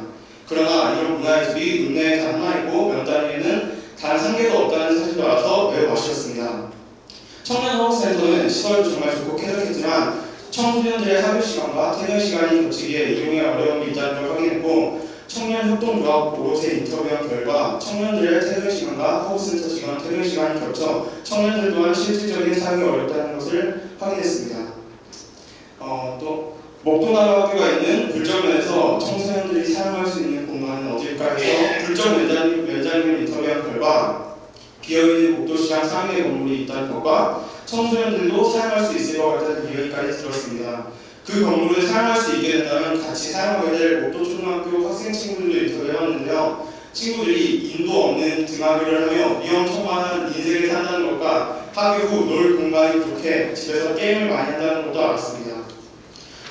그러나 이런 문화예술이 읍내에 단 하나 있고 몇 단위에는 단 한 개도 없다는 사실도 알아서 매우 아쉬웠습니다. 청년허브센터는 시설도 정말 좋고 쾌적했지만 청소년들의 학교 시간과 퇴근 시간이 겹치기에 이용에 어려움이 있다는 걸 확인했고, 청년협동조합 오롯에 인터뷰한 결과 청년들의 퇴근 시간과 허브센터 시간, 퇴근 시간이 겹쳐 청년들 또한 실질적인 사용이 어렵다는 것을 확인했습니다. 또 목동하루학교가 있는 불정면에서 청소년들이 사용할 수 있는 공간은 어딜까 해서 불정면장님을 인터뷰한 결과 비어있는 목도시장 상위의 건물이 있다는 것과 청소년들도 사용할 수 있을 것 같다는 이야기까지 들었습니다. 그 건물을 사용할 수 있게 된다면 같이 사용하게 될 목도초등학교 학생 친구들도 인터뷰해봤는데요. 친구들이 인도 없는 등하교를 하며 위험천만한 인생을 산다는 것과 학교 후 놀 공간이 부족해 집에서 게임을 많이 한다는 것도 알았습니다.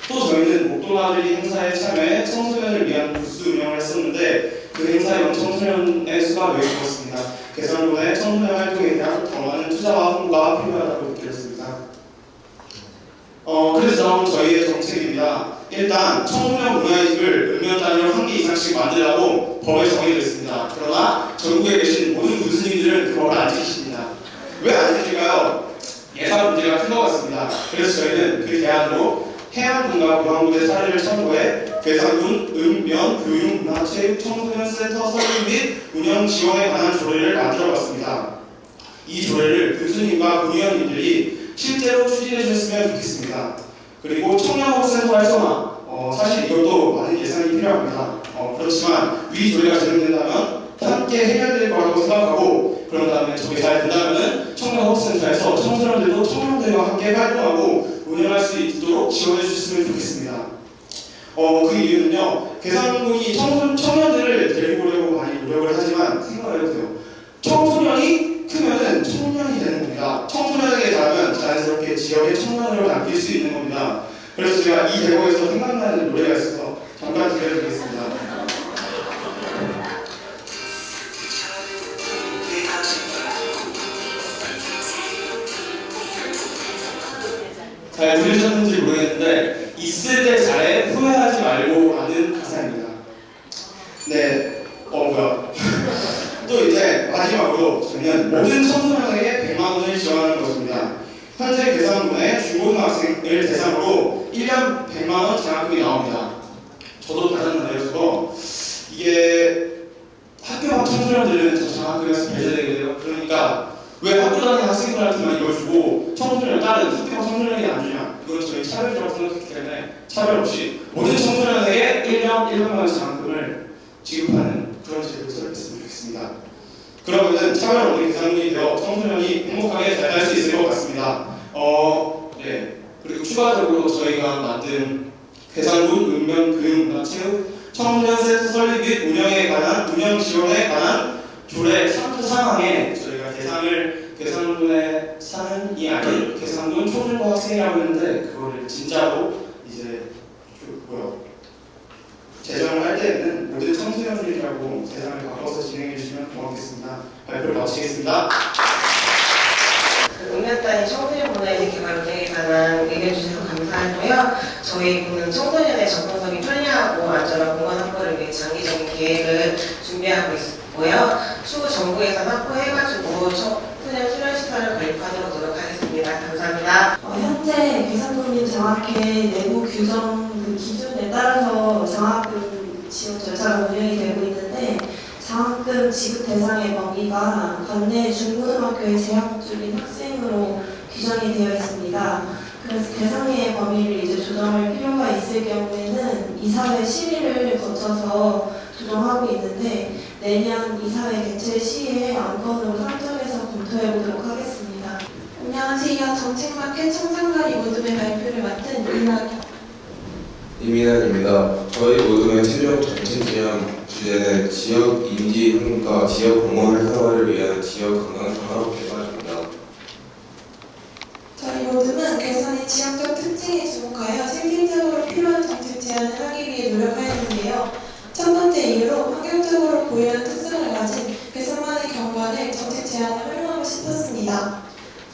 또 저희는 목동아들이 행사에 참여해 청소년을 위한 부스 운영을 했었는데 그 행사에 온 청소년의 수가 매우 적었습니다. 개선론의 청소년 활동에 대한 더 많은 투자와 홍보가 필요하다고 느꼈습니다. 그래서 나온 저희의 정책입니다. 일단 청소년 문화예술을 읍면 단위로 1개 이상씩 만들라고 법에 정해져 있습니다. 그러나 전국에 계신 모든 교수님들은 그 법을 안 지키십니다. 왜 안 지킬까요? 예산 문제가 큰 것 같습니다. 그래서 저희는 그 대안으로 해양군과 보안부대 사례를 참고해 괴산군 읍면 교육 문화 체육 청소년 센터 설립 및 운영 지원에 관한 조례를 만들어봤습니다. 이 조례를 교수님과 군의원님들이 실제로 추진해 주셨으면 좋겠습니다. 그리고 청년학업센터 활성화, 사실 이것도 많은 예산이 필요합니다. 그렇지만 위 조례가 진행된다면 함께 해결될 거라고 생각하고, 그런 다음에 저게 잘 된다면 청년학업센터에서 청소년들도 청년들과 함께 활동하고 운영할 수 있도록 지원해 주셨으면 좋겠습니다. 그 이유는요, 괴산군이 청년들을 데리고 오려고 많이 노력을 하지만 생각을 해보세요. 청소년이 크면은 청년이 되는 겁니다. 청소년에게 자라면 자연스럽게 지역의 청년으로 남길 수 있는 겁니다. 그래서 제가 이 대목에서 생각나는 노래가 있어서 잠깐 들려드리겠습니다. 잘 들으셨는지 모르겠는데 있을 때 잘해 후회하지 말고 라는 가사입니다. 네, 뭐야. 또 이제 마지막으로 저는 모든 청소년에게 100만 원을 지원하는 것입니다. 현재 괴산군의 중고등학생을 대상으로 1년 100만 원 장학금이 나옵니다. 저도 받았는데요. 이게 학교 밖 청소년들은 저 장학금에서 배제되게 돼요. 그러니까 왜 학교 다니는 학생들한테만 이걸 주고 청소년 다른 학교 밖 청소년에게 안 주냐? 이건 저희 차별이라고 생각했기 때문에 차별 없이 모든 청소년에게 1년 100만 원 장학금을 지급하는 그런 제도를 설립했으면 좋겠습니다. 그러면은 차별 없는 괴산군이 되어 청소년이 행복하게 잘 살 수 있을 것 같습니다. 네. 그리고 추가적으로 저희가 만든 괴산군 읍면 교육문화체육 청소년 센터 설립 및 운영 지원에 관한 조례 3부 상항에 저희가 대상을 괴산군에 사는 이 아닌 괴산군 초중고 학생이라고 했는데 그거를 진짜로 이제 제정을 할 때에는 모든 청소년들이라고 대상을 바꿔서 진행해 주시면 고맙겠습니다. 발표를 마치겠습니다. 읍면 단위 청소년 문화의식 개발 운영에 관한 의견 주셔서 감사하고요. 저희 군은 청소년의 접근성이 편리하고 안전한 공간 확보를 위해 장기적인 계획을 준비하고 있고요. 추후 정부 예산 확보해가지고 청소년 수련시설을 건립하도록 노력하겠습니다. 감사합니다. 현재 괴산군민 장학회 내부 규정 기준에 따라서 장학금 지원 절차가 운영이 되고 있는데 장학금 지급 대상의 범위가 관내 중고등학교에 재학 중인 학생으로 규정이 되어 있습니다. 그래서 대상의 범위를 이제 조정할 필요가 있을 경우에는 이사회 심의를 거쳐서 조정하고 있는데 내년 이사회 개최 시에 안건으로 상정해서 검토해 보도록 하겠습니다. 안녕하세요. 정책마켓 청산가리 모둠의 발표를 맡은 이민환입니다. 저희 모둠의 최종 정책 지향 주제는 지역 인지 흥과 지역 공원 활성화를 위한 지역 관광 산업 개발입니다. 저희 모둠은 괴산의 지역적 특징에 주목하여 실질적으로 필요한 정책 제안을 하기 위해 노력하였는데요. 첫 번째 이유로 환경적으로 고유한 특성을 가진 괴산만의 경관을 정책 제안을 활용하고 싶었습니다.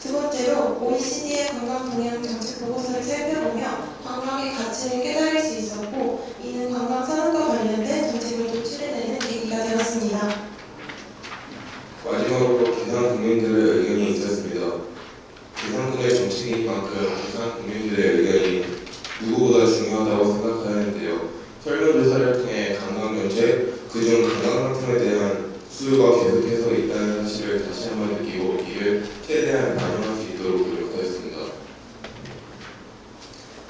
두 번째로 OECD의 관광 동향 정책 보고서를 살펴보며 관광의 가치를 깨달을 수 있었고 이는 관광 산업과 관련된 정책을 도출해내는 계기가 되었습니다. 마지막으로 괴산 국민들의 의견이 있었습니다. 괴산군의 정책인 만큼 괴산 국민들의 의견이 누구보다 중요하다고 생각하는데요. 설문조사를 통해 관광정책, 그중 관광상품에 대한 수요가 계속해서 있다는 사실을 다시 한번 느끼고 이를 최대한 반영할 수 있도록 노력하였습니다.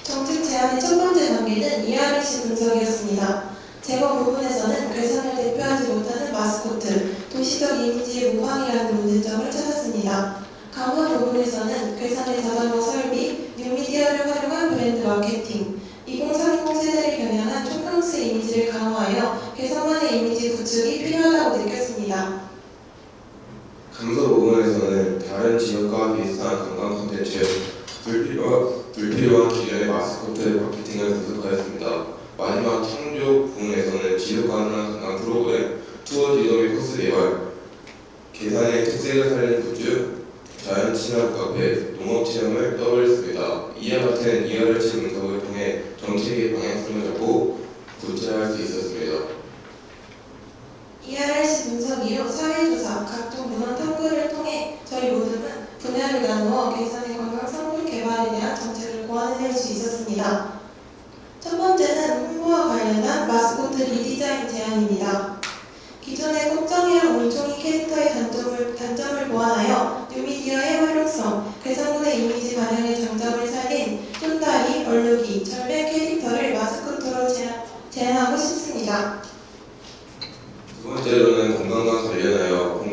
정책 제안의 첫 번째 단계는 ERC 분석이었습니다. 제거 부분에서는 괴산을 대표하지 못하는 마스코트, 도시적 이미지의 모방이라는 문제점을 찾았습니다. 강화 부분에서는 괴산의 자전거 설비, 뉴미디어를 활용한 브랜드 마케팅, 2030 세대를 겨냥한 총평스 이미지를 강화하여 괴산만의 이미지 구축이 필요하다고 느꼈습니다. 강서 부분에서는 다른 지역과 비슷한 관광 콘텐츠, 불필요한 기존의 마스코트 마케팅을 분석하였습니다. 마지막 창조 부분에서는 지속 가능한 관광 프로그램, 투어 지도 및 코스 개발, 괴산의 특색을 살린 굿즈, 자연 친화 카페, 농업 체험을 떠올렸습니다. 이와 같은 ERC 분석을 통해 정책의 방향성을 잡고 구체화할 수 있었습니다. ERC 분석 이후 사회조사, 각종 문화 탐구를 통해 저희 모두는 분야를 나누어 괴산의 관광 상품 개발에 대한 정책을 고안해낼 수 있었습니다. 있습니다. 첫 번째는 홍보와 관련한 마스코트 리디자인 제안입니다. 기존의 꽃정이랑 올종이 캐릭터의 단점을 보완하여 뉴미디어의 활용성, 괴성군의 이미지 반영의 장점을 살린 쫀다리, 얼룩이, 절벽 캐릭터를 마스코트로 제안하고 싶습니다. 두 번째로는 건강과 관련하여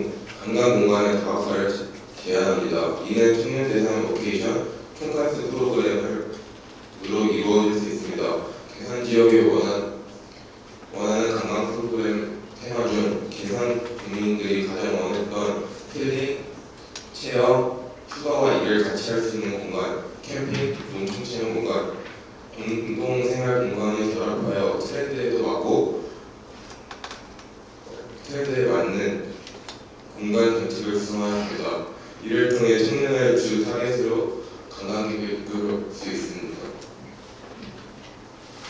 관광 공간의 다각화를 제안합니다. 이는 청년 대상 로케이션, 총괄스 프로그램으로 이루어질 수 있습니다. 계산 지역에 원하는 관광 프로그램 테마 중 계산 국민들이 가장 원했던 힐링, 체험, 휴가와 일을 같이 할 수 있는 공간, 캠핑, 농촌 체험 공간, 공동생활 공간을 결합하여 트렌드에 맞는 공간 정책을 구성하였습니다. 이를 통해 청년을 주 타겟으로 관광객을 이끌 수 있습니다.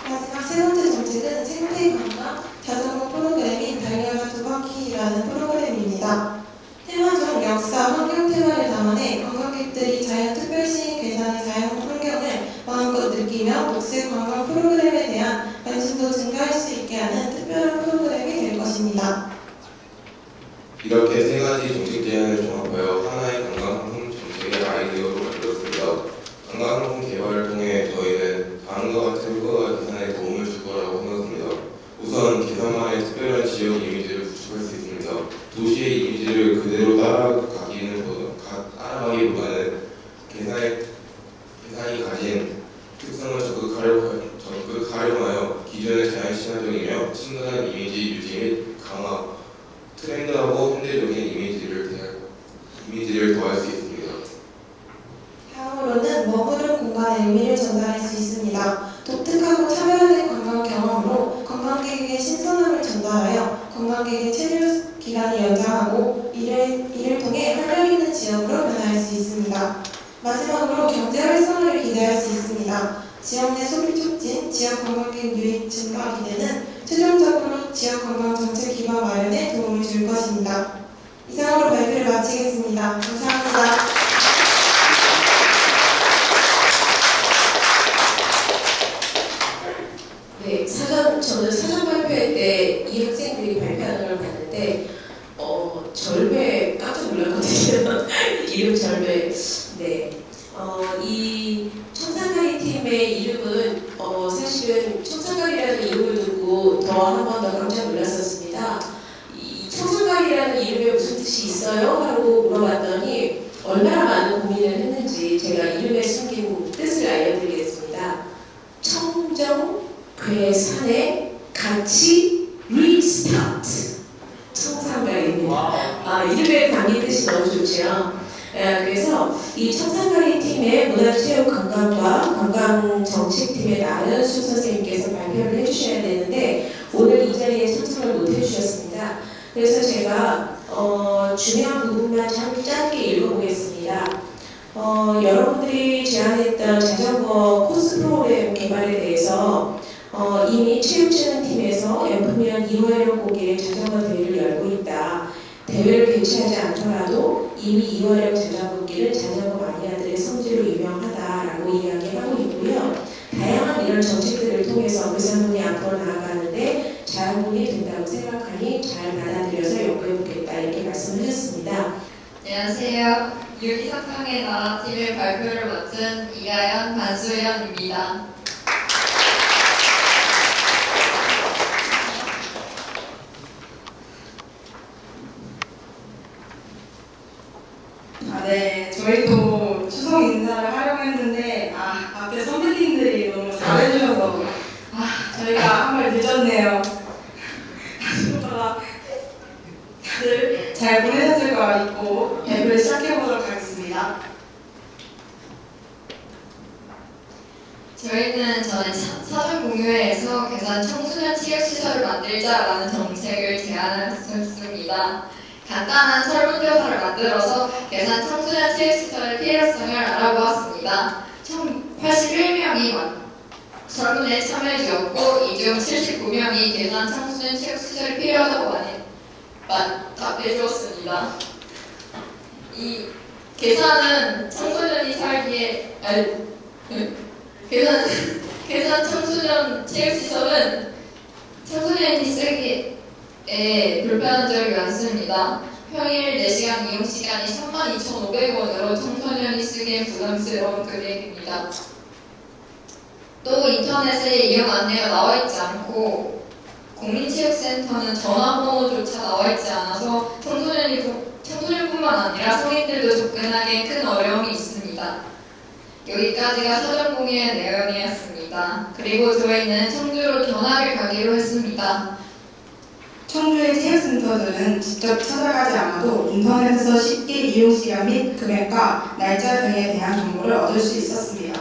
마지막 세 번째 정책은 생태 관광 자전거 프로그램인 달려라 두 바퀴라는 프로그램입니다. 테마 중 역사, 환경 테마를 담아내 관광객들이 자연 특별시인 괴산의 자연 환경을 마음껏 느끼며 녹색 관광 프로그램에 대한 관심도 증가할 수 있게 하는 특별한 프로그램이 될 것입니다. 이렇게 세 가지 정책 제안을 종합하여 하나의 관광항공 정책의 아이디어로 만들었습니다. 관광항공 개발을 통해 저희는 다음과 같은 효과가 계산에 도움을 줄 거라고 생각합니다. 우선 계산만의 특별한 지역 이미지를 구축할 수 있습니다. 도시의 이미지를 그대로 따라가기보다는 계산이 가진 특성을 적극 활용하여 기존의 자연 친화적이며 친근한 이미지 유지 및 강화, 트렌드하고 현대적인 이미지를 더할 수 있습니다. 다음으로는 머무른 공간의 의미를 전달할 수 있습니다. 독특하고 차별화된 관광 경험으로 관광객에게 신선함을 전달하여 관광객의 체류 기간을 연장하고 이를 통해 활력 있는 지역으로 변화할 수 있습니다. 마지막으로 경제 활성화를 기대할 수 있습니다. 지역 내 소비 촉진, 지역 관광객 유입 증가 기대는 최종적으로 지역 관광 정책 기반 마련에 도움을 줄 것입니다. 이상으로 발표를 마치겠습니다. 감사합니다. 네, 저는 사전 발표회 때 이 학생들이 발표하는 걸 봤는데 절배 깜짝 놀랐거든요. 이름 절배. 네. 이 청산가리 팀의 이름은 사실은 청산가리라는 이름을 듣고 더 한 번 더 깜짝 놀랐었습니다. 이 청산가리라는 이름에 무슨 뜻이 있어요? 하고 물어봤더니 얼마나 많은 고민을 했는지 제가 이름에 숨긴 뜻을 알려드리겠습니다. 청정 괴산의 같이 리스타트. 청산가리입니다. 이름에 담긴 뜻이 너무 좋죠. 그래서 이 청산가리 팀의 문화체육관광과 관광정책팀의 나은수 선생님께서 발표를 해주셔야 되는데 오늘 이 자리에 참석을 못 해주셨습니다. 그래서 제가 중요한 부분만 참 짧게 읽어보겠습니다. 여러분들이 제안했던 자전거 코스 프로그램 개발에 대해서 이미 체육진흥팀에서 연풍면 2월로 고기의 자전거 대회를 열고 있다. 대회를 개최하지 않더라도 이미 2월형 자전거길은 자전거 마니아들의 성지로 유명하다라고 이야기하고 있고요. 다양한 이런 정책들을 통해서 괴산군이 앞으로 나아가는데 자양분이 된다고 생각하니 잘 받아들여서 연구해보겠다 이렇게 말씀하셨습니다. 안녕하세요. 유기상상의 나라팀의 발표를 맡은 이가연 반수연입니다. 네, 저희도 추석 인사를 하려고 했는데 앞에 선배님들이 너무 잘해주셔서 저희가 한 발 늦었네요. 다들 잘 보내셨을 거라 믿고 발표를 시작해보도록 하겠습니다. 저희는 전에 사전 공유회에서 괴산 청소년 체육시설을 만들자라는 정책을 제안했습니다. 간단한 설문조사를 만들어서 괴산 청소년 체육시설의 필요성을 알아보았습니다. 총 81명이 설문에 참여해주었고 이 중 79명이 괴산 청소년 체육시설이 필요하다고 답해주었습니다. 이 괴산은 청소년이 살기에 괴산은 계산 청소년 체육시설은 청소년이 쓰기에 불편한 점이 많습니다. 평일 4시간 이용시간이 32,500원으로 청소년이 쓰기에 부담스러운 금액입니다. 또 인터넷에 이용 안내가 나와있지 않고 국민체육센터는 전화번호조차 나와있지 않아서 청소년뿐만 아니라 성인들도 접근하기에 큰 어려움이 있습니다. 여기까지가 사전 공유의 내용이었습니다. 그리고 저희는 청주로 견학을 가기로 했습니다. 청주의 체육센터들은 직접 찾아가지 않아도 인터넷에서 쉽게 이용시간 및 금액과 날짜 등에 대한 정보를 얻을 수 있었습니다.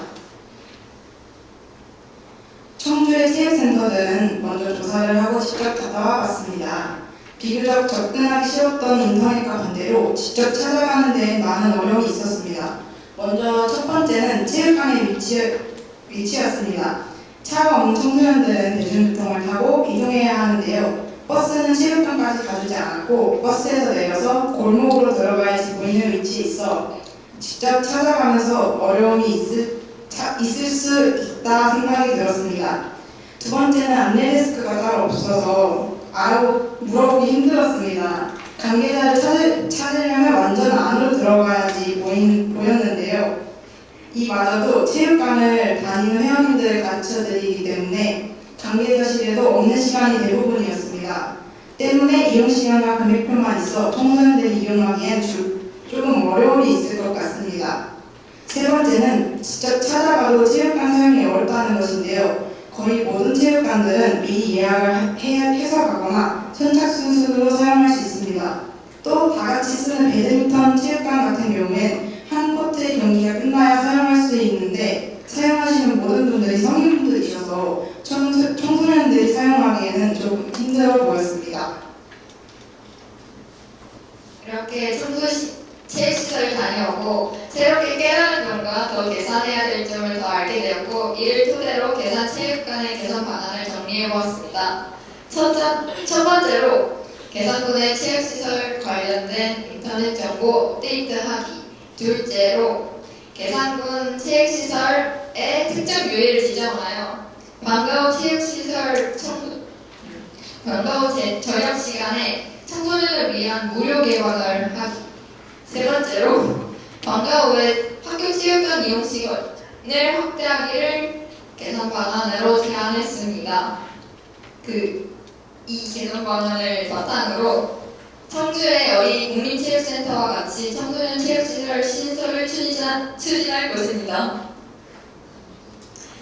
청주의 체육센터들은 먼저 조사를 하고 직접 찾아와 봤습니다. 비교적 접근하기 쉬웠던 인터넷과 반대로 직접 찾아가는 데 많은 어려움이 있었습니다. 먼저 첫 번째는 체육관의 위치였습니다. 차가 없는 청소년들은 대중교통을 타고 이동해야 하는데요. 버스는 체육관까지 가주지 않았고 버스에서 내려서 골목으로 들어가야지 보이는 위치에 있어 직접 찾아가면서 어려움이 있을 수 있다 생각이 들었습니다. 두 번째는 안내 데스크가 따로 없어서 물어보기 힘들었습니다. 관계자를 찾으려면 완전 안으로 들어가야지 보였는데요. 이마저도 체육관을 다니는 회원님들을 가르쳐드리기 때문에 관계자실에도 없는 시간이 대부분이었습니다. 때문에 이용시간과 금액표만 있어 청소년들이 이용하기엔 조금 어려움이 있을 것 같습니다. 세 번째는 직접 찾아가도 체육관 사용이 어렵다는 것인데요. 거의 모든 체육관들은 미리 예약을 해서 가거나 선착순으로 사용할 수 있습니다. 또 다같이 쓰는 배드민턴 체육관 같은 경우엔 한 코트의 경기가 끝나야 사용할 수 있는데 사용하시는 모든 분들이 성인분들이셔서 청소년들이 사용하기에는 조금 힘들어 보였습니다. 이렇게 체육시설을 다녀오고 새롭게 깨달은 점과 더 개선해야 될 점을 더 알게 되었고 이를 토대로 계산체육관의 개선 방안을 정리해보았습니다. 첫 번째로 계산군의 체육시설 관련된 인터넷 정보 업데이트하기. 둘째로 계산군 체육시설의 특정 요일을 지정하여 방과 후 저녁 시간에 청소년을 위한 무료 개방을 하기. 세 번째로 방과 후에 학교 체육관 이용 시간을 확대하기를 개선 방안으로 제안했습니다. 이 개선 방안을 바탕으로 청주의 어린 국민체육센터와 같이 청소년 체육시설 신설을 추진할 것입니다.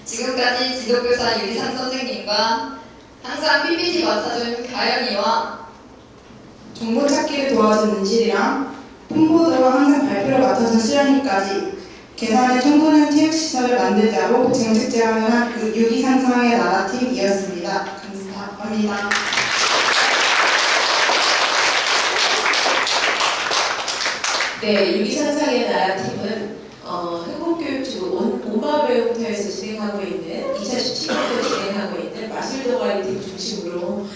지금까지 지도교사 유리상 선생님과 항상 PPT 맡아준 가연이와 정보 찾기를 도와준 은실이랑 폰보드와 항상 발표를 맡아준 수련이까지 계산의 청소년 체육시설을 만들자고 정책 제안을 한 유기상상의 나라팀이었습니다. 감사합니다. 네, 유기상상의 나라팀은 행복교육지구 온마을회원터에서 진행하고 있는 2017년도 진행하고 있는 마술동아리팀 중심으로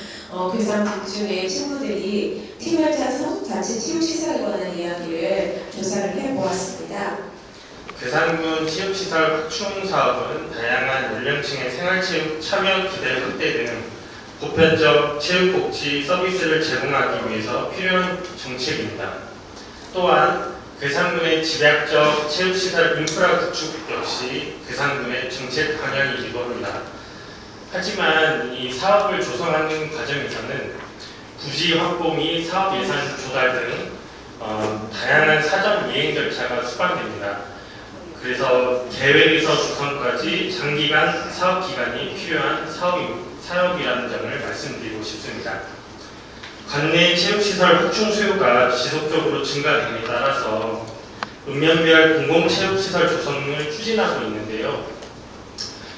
괴산 중에 친구들이 팀을 짜서 자체 체육시설에 관한 이야기를 조사를 해보았습니다. 괴산군 체육시설 확충 사업은 다양한 연령층의 생활체육 참여 기대 확대 등 보편적 체육복지 서비스를 제공하기 위해서 필요한 정책입니다. 또한 괴산군의 집약적 체육시설 인프라 구축 역시 괴산군의 정책 방향이기도 합니다. 하지만 이 사업을 조성하는 과정에서는 부지 확보 및 사업 예산 조달 등 다양한 사전 이행 절차가 수반됩니다. 그래서 계획에서 조성까지 장기간 사업 기간이 필요한 사업이라는 점을 말씀드리고 싶습니다. 관내 체육시설 확충 수요가 지속적으로 증가됨에 따라서 읍면별 공공체육시설 조성을 추진하고 있는데요.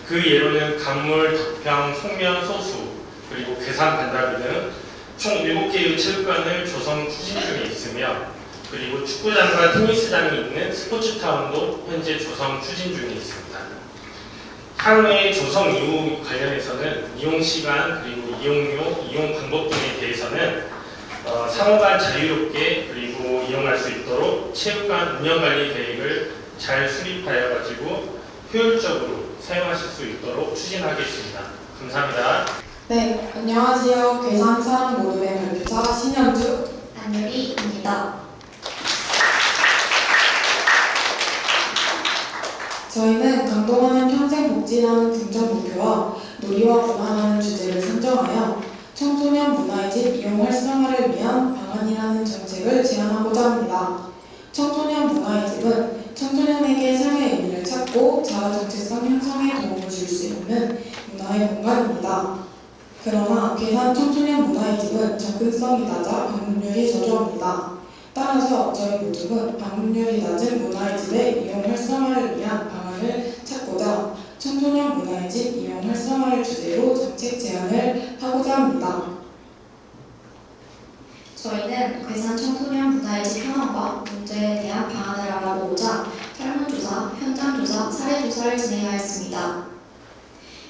그 예로는 간물, 덕평, 송면, 소수, 그리고 괴산 반다비 등 총 7개의 체육관을 조성 추진 중에 있으며 그리고 축구장과 테니스장이 있는 스포츠타운도 현재 조성 추진 중에 있습니다. 향후의 조성 이후 관련해서는 이용시간 그리고 이용료, 이용 방법 등에 대해서는 상호간 자유롭게 그리고 이용할 수 있도록 체육관 운영관리 계획을 잘 수립하여 가지고 효율적으로 사용하실 수 있도록 추진하겠습니다. 감사합니다. 네, 안녕하세요. 괴산사랑 모둠의 발표자 신현주 안유리입니다. 저희는 감동하는 평생복지라는 긍정 목표와 놀이와 문화라는 주제를 선정하여 청소년 문화의 집 이용 활성화를 위한 방안이라는 정책을 제안하고자 합니다. 청소년 문화의 집은 청소년에게 삶의 의미를 찾고 자아 정체성 형성에 도움을 줄 수 있는 문화의 공간입니다. 그러나 괴산 청소년 문화의 집은 접근성이 낮아 방문율이 저조합니다. 따라서 저희 모두는 방문율이 낮은 문화의 집의 이용 활성화를 위한 방안을 찾고자 청소년 문화의 집 이용 활성화를 주제로 정책 제안을 하고자 합니다. 저희는 괴산 청소년 문화의 집 현황과 문제에 대한 방안을 알아보고자 설문조사, 현장조사, 사례조사를 진행하였습니다.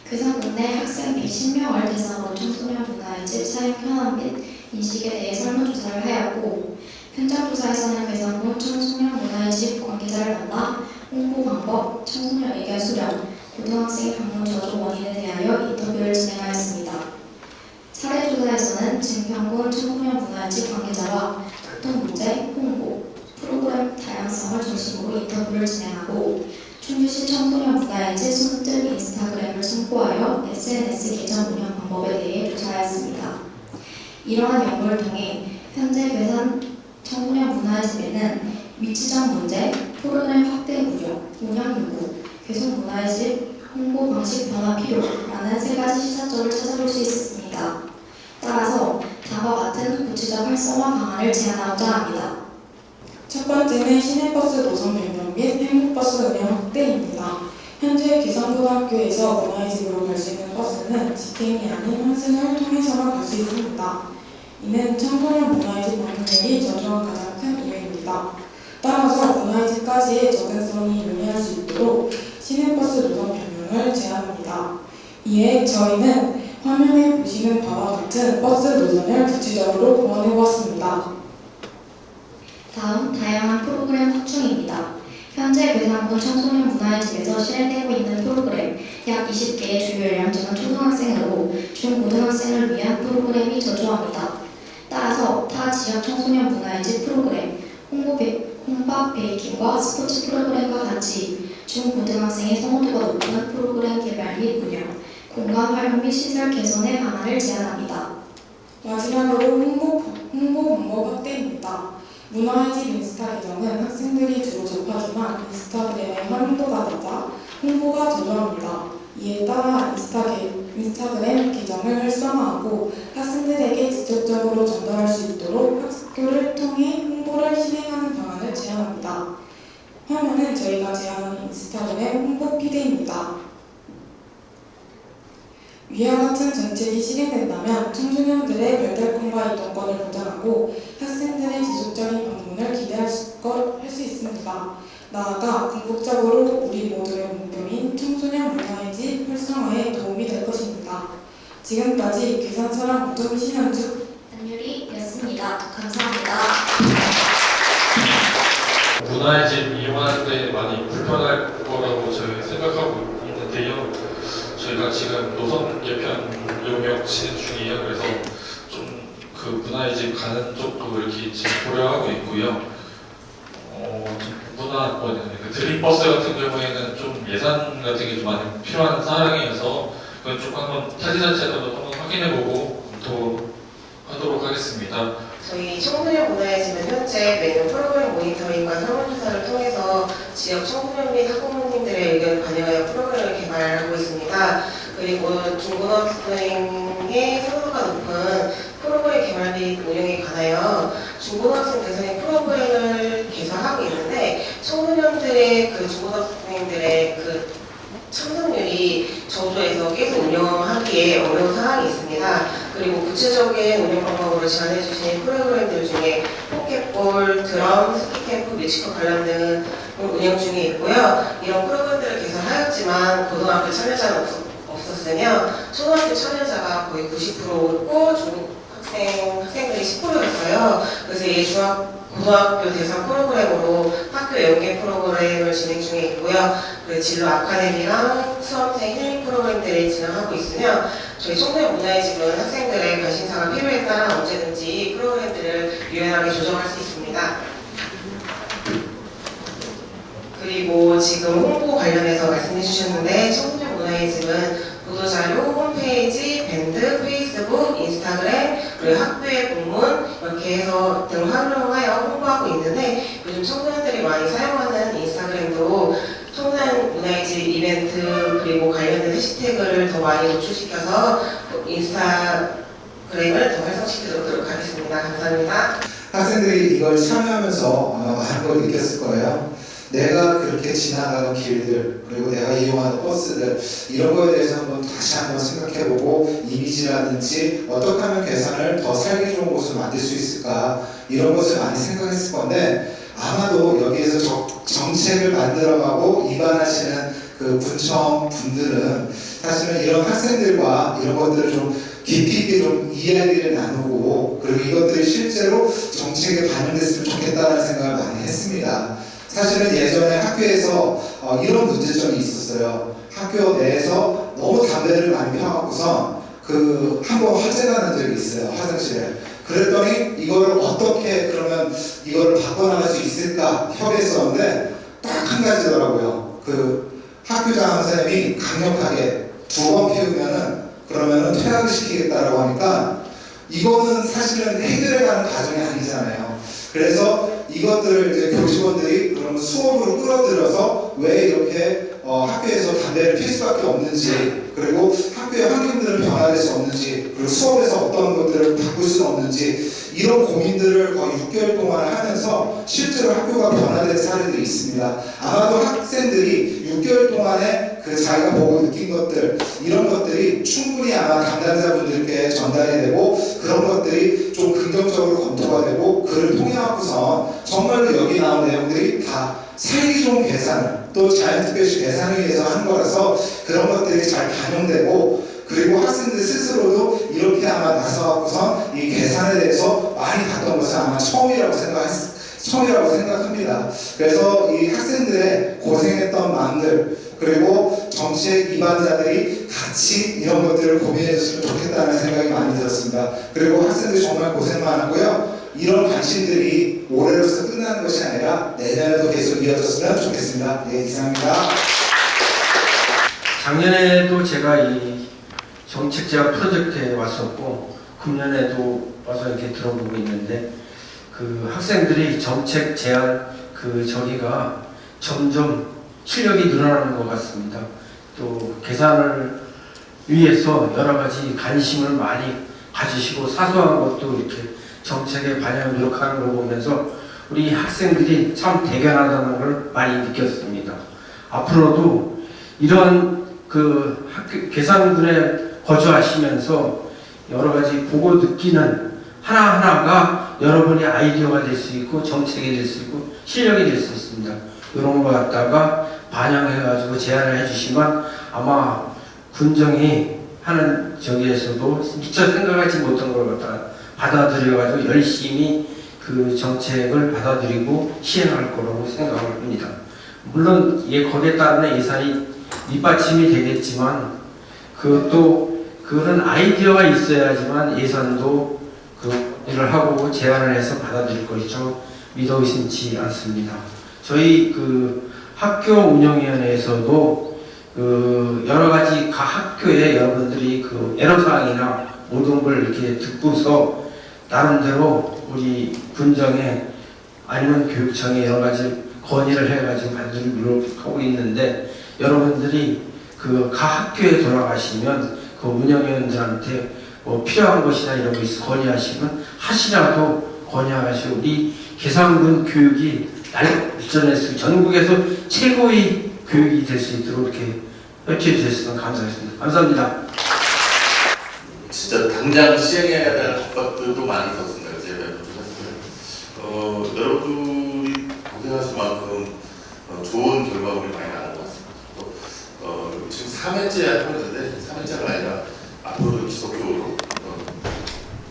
괴산군내 학생 110명을 대상으로 청소년 문화의 집 사용 현황 및 인식에 대해 설문조사를 하였고 현장조사에서는 괴산군 청소년 문화의 집 관계자를 만나 홍보 방법, 청소년 의견 수렴, 고등학생 방문 저조 원인에 대하여 인터뷰를 진행하였습니다. 사례조사에서는 증평군 청소년 문화의 집 관계자와 교통 문제, 홍보, 프로그램 다양성을 중심으로 인터뷰를 진행하고 충주시 청소년 문화의 집 손등 인스타그램을 선보하여 SNS 계정 운영 방법에 대해 조사하였습니다. 이러한 연구를 통해 현재 괴산 청소년 문화의 집에는 위치적 문제, 프로그램 확대 우려, 운영 요구, 계속 문화의 집 홍보 방식 변화 필요라는 세 가지 시사점을 찾아볼 수 있었습니다. 따라서 다음과 같은 구체적 활성화 방안을 제안하고자 합니다. 첫 번째는 시내버스 노선 변경 및 행복버스 운영 확대입니다. 현재 괴산고등학교에서 문화의 집으로 갈 수 있는 버스는 직행이 아닌 환승을 통해서만 갈 수 있습니다. 이는 청소년 문화의 집 방문율이 저조한 가장 큰 이유입니다. 따라서 문화의 집까지의 접근성이 용이할 수 있도록 시내버스 노선 변경을 제안합니다. 이에 저희는 화면에 보시는 바와 같은 버스 노선을 구체적으로 보완해 보았습니다. 다음 다양한 프로그램 확충입니다. 현재 괴산군 청소년 문화의 집에서 실행되고 있는 프로그램 약 20개의 주요 연령층은 초등학생으로 중고등학생을 위한 프로그램이 저조합니다. 따라서 타 지역 청소년 문화의 집 프로그램, 혼밥 베이킹과 스포츠 프로그램과 같이 중고등학생의 선호도가 높은 프로그램 개발 및 운영, 공간 활용 및 시설 개선의 방안을 제안합니다. 마지막으로 홍보 방법 확대입니다. 문화의 집 인스타 계정은 학생들이 주로 접하지만 인스타그램의 활용도가 낮아 홍보가 저조합니다. 이에 따라 인스타그램 계정을 활성화하고 학생들에게 직접적으로 전달할 수 있도록 학교를 통해 홍보를 실행하는 방안을 제안합니다. 화면은 저희가 제안하는 인스타그램 홍보 피드입니다. 위와 같은 정책이 실행된다면 청소년들의 별달권과 이동권을 보장하고 학생들의 지속적인 방문을 기대할 수 있습니다. 나아가 궁극적으로 우리 모두의 목표인 청소년 문화의 집 활성화에 도움이 될 것입니다. 지금까지 괴산사랑 모둠 신현주 안유리였습니다. 감사합니다. 문화의 집 이용하는데 많이 불편할 거라고 저희 생각하고 있는데요. 저희가 지금 노선 개편 용역 진행 중이에요. 그래서 좀 그 문화의 집 가는 쪽도 이렇게 지금 고려하고 있고요. 그 드림버스 같은 경우에는 좀 예산 같은 게 좀 많이 필요한 사항이어서 그건 좀 한번 타지 자체도 한번 확인해보고 검토하도록 하겠습니다. 저희 청소년 문화의 집은 현재 매년 프로그램 모니터링과 설문조사를 통해서 지역 청소년 및 학부모님들의 의견을 반영하여 프로그램을 개발하고 있습니다. 그리고 중고등학생의 선호도가 높은 프로그램 개발 및 운영에 관하여 중고등학생 대상의 프로그램을 개설하고 있는데 청소년들의 중고등학생들의 참석률이 저조해서 계속 운영하기에 어려운 상황이 있습니다. 그리고 구체적인 운영 방법으로 제안해 주신 프로그램들 중에 포켓볼, 드럼, 스키캠프, 뮤지컬 관련 등을 운영 중에 있고요. 이런 프로그램들을 개설하였지만 고등학교 참여자는 없었으며 초등학교 참여자가 거의 90%였고 학생들이 10%였어요. 그래서 이 고등학교 대상 프로그램으로 학교 연계 프로그램을 진행 중에 있고요. 그리고 진로 아카데미랑 수험생 힐링 프로그램들을 진행하고 있으며 저희 청소년 문화의 집은 학생들의 관심사가 필요에 따라 언제든지 프로그램들을 유연하게 조정할 수 있습니다. 그리고 지금 홍보 관련해서 말씀해 주셨는데 청소년 문화의 집은 보도자료, 홈페이지, 밴드, 페이스북, 인스타그램, 그리고 학교의 공문 이렇게 해서 등 활용하여 홍보하고 있는데 요즘 청소년들이 많이 사용하는 인스타그램도 청소년 문화의 집 이벤트 그리고 관련된 해시태그를 더 많이 노출시켜서 인스타그램을 더 활성시키도록 하겠습니다. 감사합니다. 학생들이 이걸 참여하면서 아마 많은 걸 느꼈을 거예요. 내가 그렇게 지나가는 길들 그리고 내가 이용하는 버스들 이런 거에 대해서 다시 한번 생각해보고 이미지라든지 어떻게 하면 계산을 더 살기 좋은 곳으로 만들 수 있을까 이런 것을 많이 생각했을 건데 아마도 여기에서 정책을 만들어가고 입안하시는 그 군청 분들은 사실은 이런 학생들과 이런 것들을 좀 깊이 있게 좀 이야기를 나누고 그리고 이것들이 실제로 정책에 반영됐으면 좋겠다는 생각을 많이 했습니다. 사실은 예전에 학교에서 이런 문제점이 있었어요. 학교 내에서 너무 담배를 많이 펴갖고서 한번 화재가 난 적이 있어요. 화장실에. 그랬더니 이거를 어떻게 그러면 이거를 바꿔나갈 수 있을까 협의했었는데 딱 한 가지더라고요. 학교장 선생님이 강력하게 2번 피우면은 그러면은 퇴학을 시키겠다라고 하니까 이거는 사실은 해결해가는 과정이 아니잖아요. 그래서 이것들을 이제 교직원들이 그러면 수업으로 끌어들여서 왜 이렇게 학교에서 담배를 필 수밖에 없는지 그리고 학교의 환경들은 변화될 수 없는지 그리고 수업에서 어떤 것들을 바꿀 수 없는지 이런 고민들을 거의 6개월 동안 하면서 실제로 학교가 변화된 사례들이 있습니다. 아마도 학생들이 6개월 동안에 자기가 보고 느낀 것들 이런 것들이 충분히 아마 담당자분들께 전달이 되고 그런 것들이 좀 긍정적으로 검토가 되고 그를 통해 갖고서 정말로 여기 나온 내용들이 다 살기 좋은 계산을 또 자연특별시 계산을 위해서 한 거라서 그런 것들이 잘 반영되고 그리고 학생들 스스로도 이렇게 아마 나서갖고서 이 계산에 대해서 많이 봤던 것은 아마 처음이라고 생각합니다. 그래서 이 학생들의 고생했던 마음들 그리고 정책 입안자들이 같이 이런 것들을 고민해 줬으면 좋겠다는 생각이 많이 들었습니다. 그리고 학생들이 정말 고생 많았고요. 이런 관심들이 올해로서 끝나는 것이 아니라 내년에도 계속 이어졌으면 좋겠습니다. 네, 이상입니다. 작년에도 제가 이 정책 제안 프로젝트에 왔었고 금년에도 와서 이렇게 들어보고 있는데 학생들이 정책 제안 저기가 점점 실력이 늘어나는 것 같습니다. 또 계산을 위해서 여러 가지 관심을 많이 가지시고 사소한 것도 이렇게 정책에 반영을 노력하는 걸 보면서 우리 학생들이 참 대견하다는 걸 많이 느꼈습니다. 앞으로도 이런 학교 계산군에 거주하시면서 여러 가지 보고 느끼는 하나하나가 여러분의 아이디어가 될 수 있고 정책이 될 수 있고 실력이 될 수 있습니다. 이런 거 갖다가 반영해가지고 제안을 해주시면 아마 군정이 하는 저기에서도 미처 생각하지 못한 걸 갖다가 받아들여가지고 열심히 정책을 받아들이고 시행할 거라고 생각을 합니다. 물론 거기에 따른 예산이 밑받침이 되겠지만 그런 아이디어가 있어야지만 예산도 일을 하고 제안을 해서 받아들일 것이죠. 믿어 의심치 않습니다. 저희 학교 운영위원회에서도 여러 가지 각 학교에 여러분들이 애로사항이나 모든 걸 이렇게 듣고서 나름대로 우리 군정에 아니면 교육청에 여러 가지 건의를 해가지고 받아들이려고 노력하고 있는데 여러분들이 각 학교에 돌아가시면 운영위원들한테 필요한 것이나 이런 거 있어 건의하시면 하시라도 건의하시고 우리 계산군 교육이 발전해서 전국에서 최고의 교육이 될 수 있도록 이렇게 협조해 주셨으면 감사하겠습니다. 감사합니다. 진짜 당장 시행해야 될 것들도 많이 있었습니다. 여러분들이 고생하신 만큼 좋은 결과물이 많이 나온 것 같습니다. 지금 3회째 하고 있는데 3회째가 아니라 앞으로도 지속적으로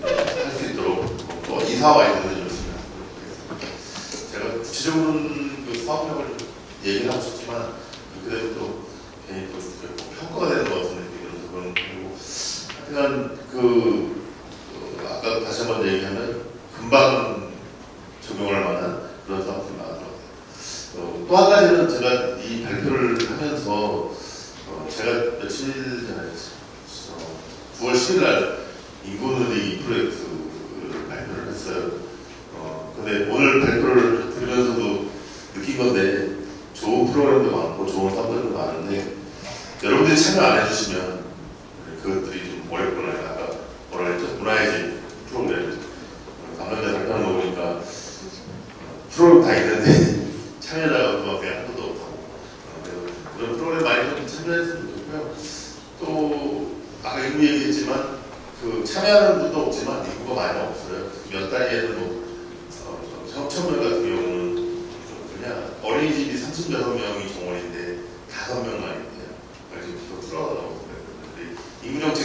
할 수 있도록 또 이사와 인도해 주셨으면 좋겠습니다. 전체적으로는 그 사업력을 얘기를 하고 싶지만 그래도 또 괜히 또 평가가 되는 것 같은 느낌이 들어서 그리고 하여간 아까 다시 한번 얘기하면 금방 적용할 만한 그런 사업들이 많은 것 같아요. 또 한 가지는 제가 이 발표를 하면서 제가 며칠 전에 9월 10일 날 인구누리 프로젝트를 발표를 했어요. 근데 오늘 발표를 들으면서도 느낀 건데 좋은 프로그램도 많고 좋은 사업들도 많은데 여러분들이 참여 안 해주시면 그것들이 좀 어렵구나. 아까 뭐라 했죠? 문화의 프로그램 감독자 발표하는 거 보니까 프로그램 다 있는데 참여자가 그냥 한 번도 없고 그런 프로그램 많이 좀 참여했으면 좋고요. 또 아까 인구 얘기했지만 참여하는 분도 없지만 인구가 많이 없어요. 몇 단위에는 청천면 같은 경우는 그냥 어린이집이 36명이 정원인데 5명만 있대요. 그래서 또 들어가더라고요. 인구 정책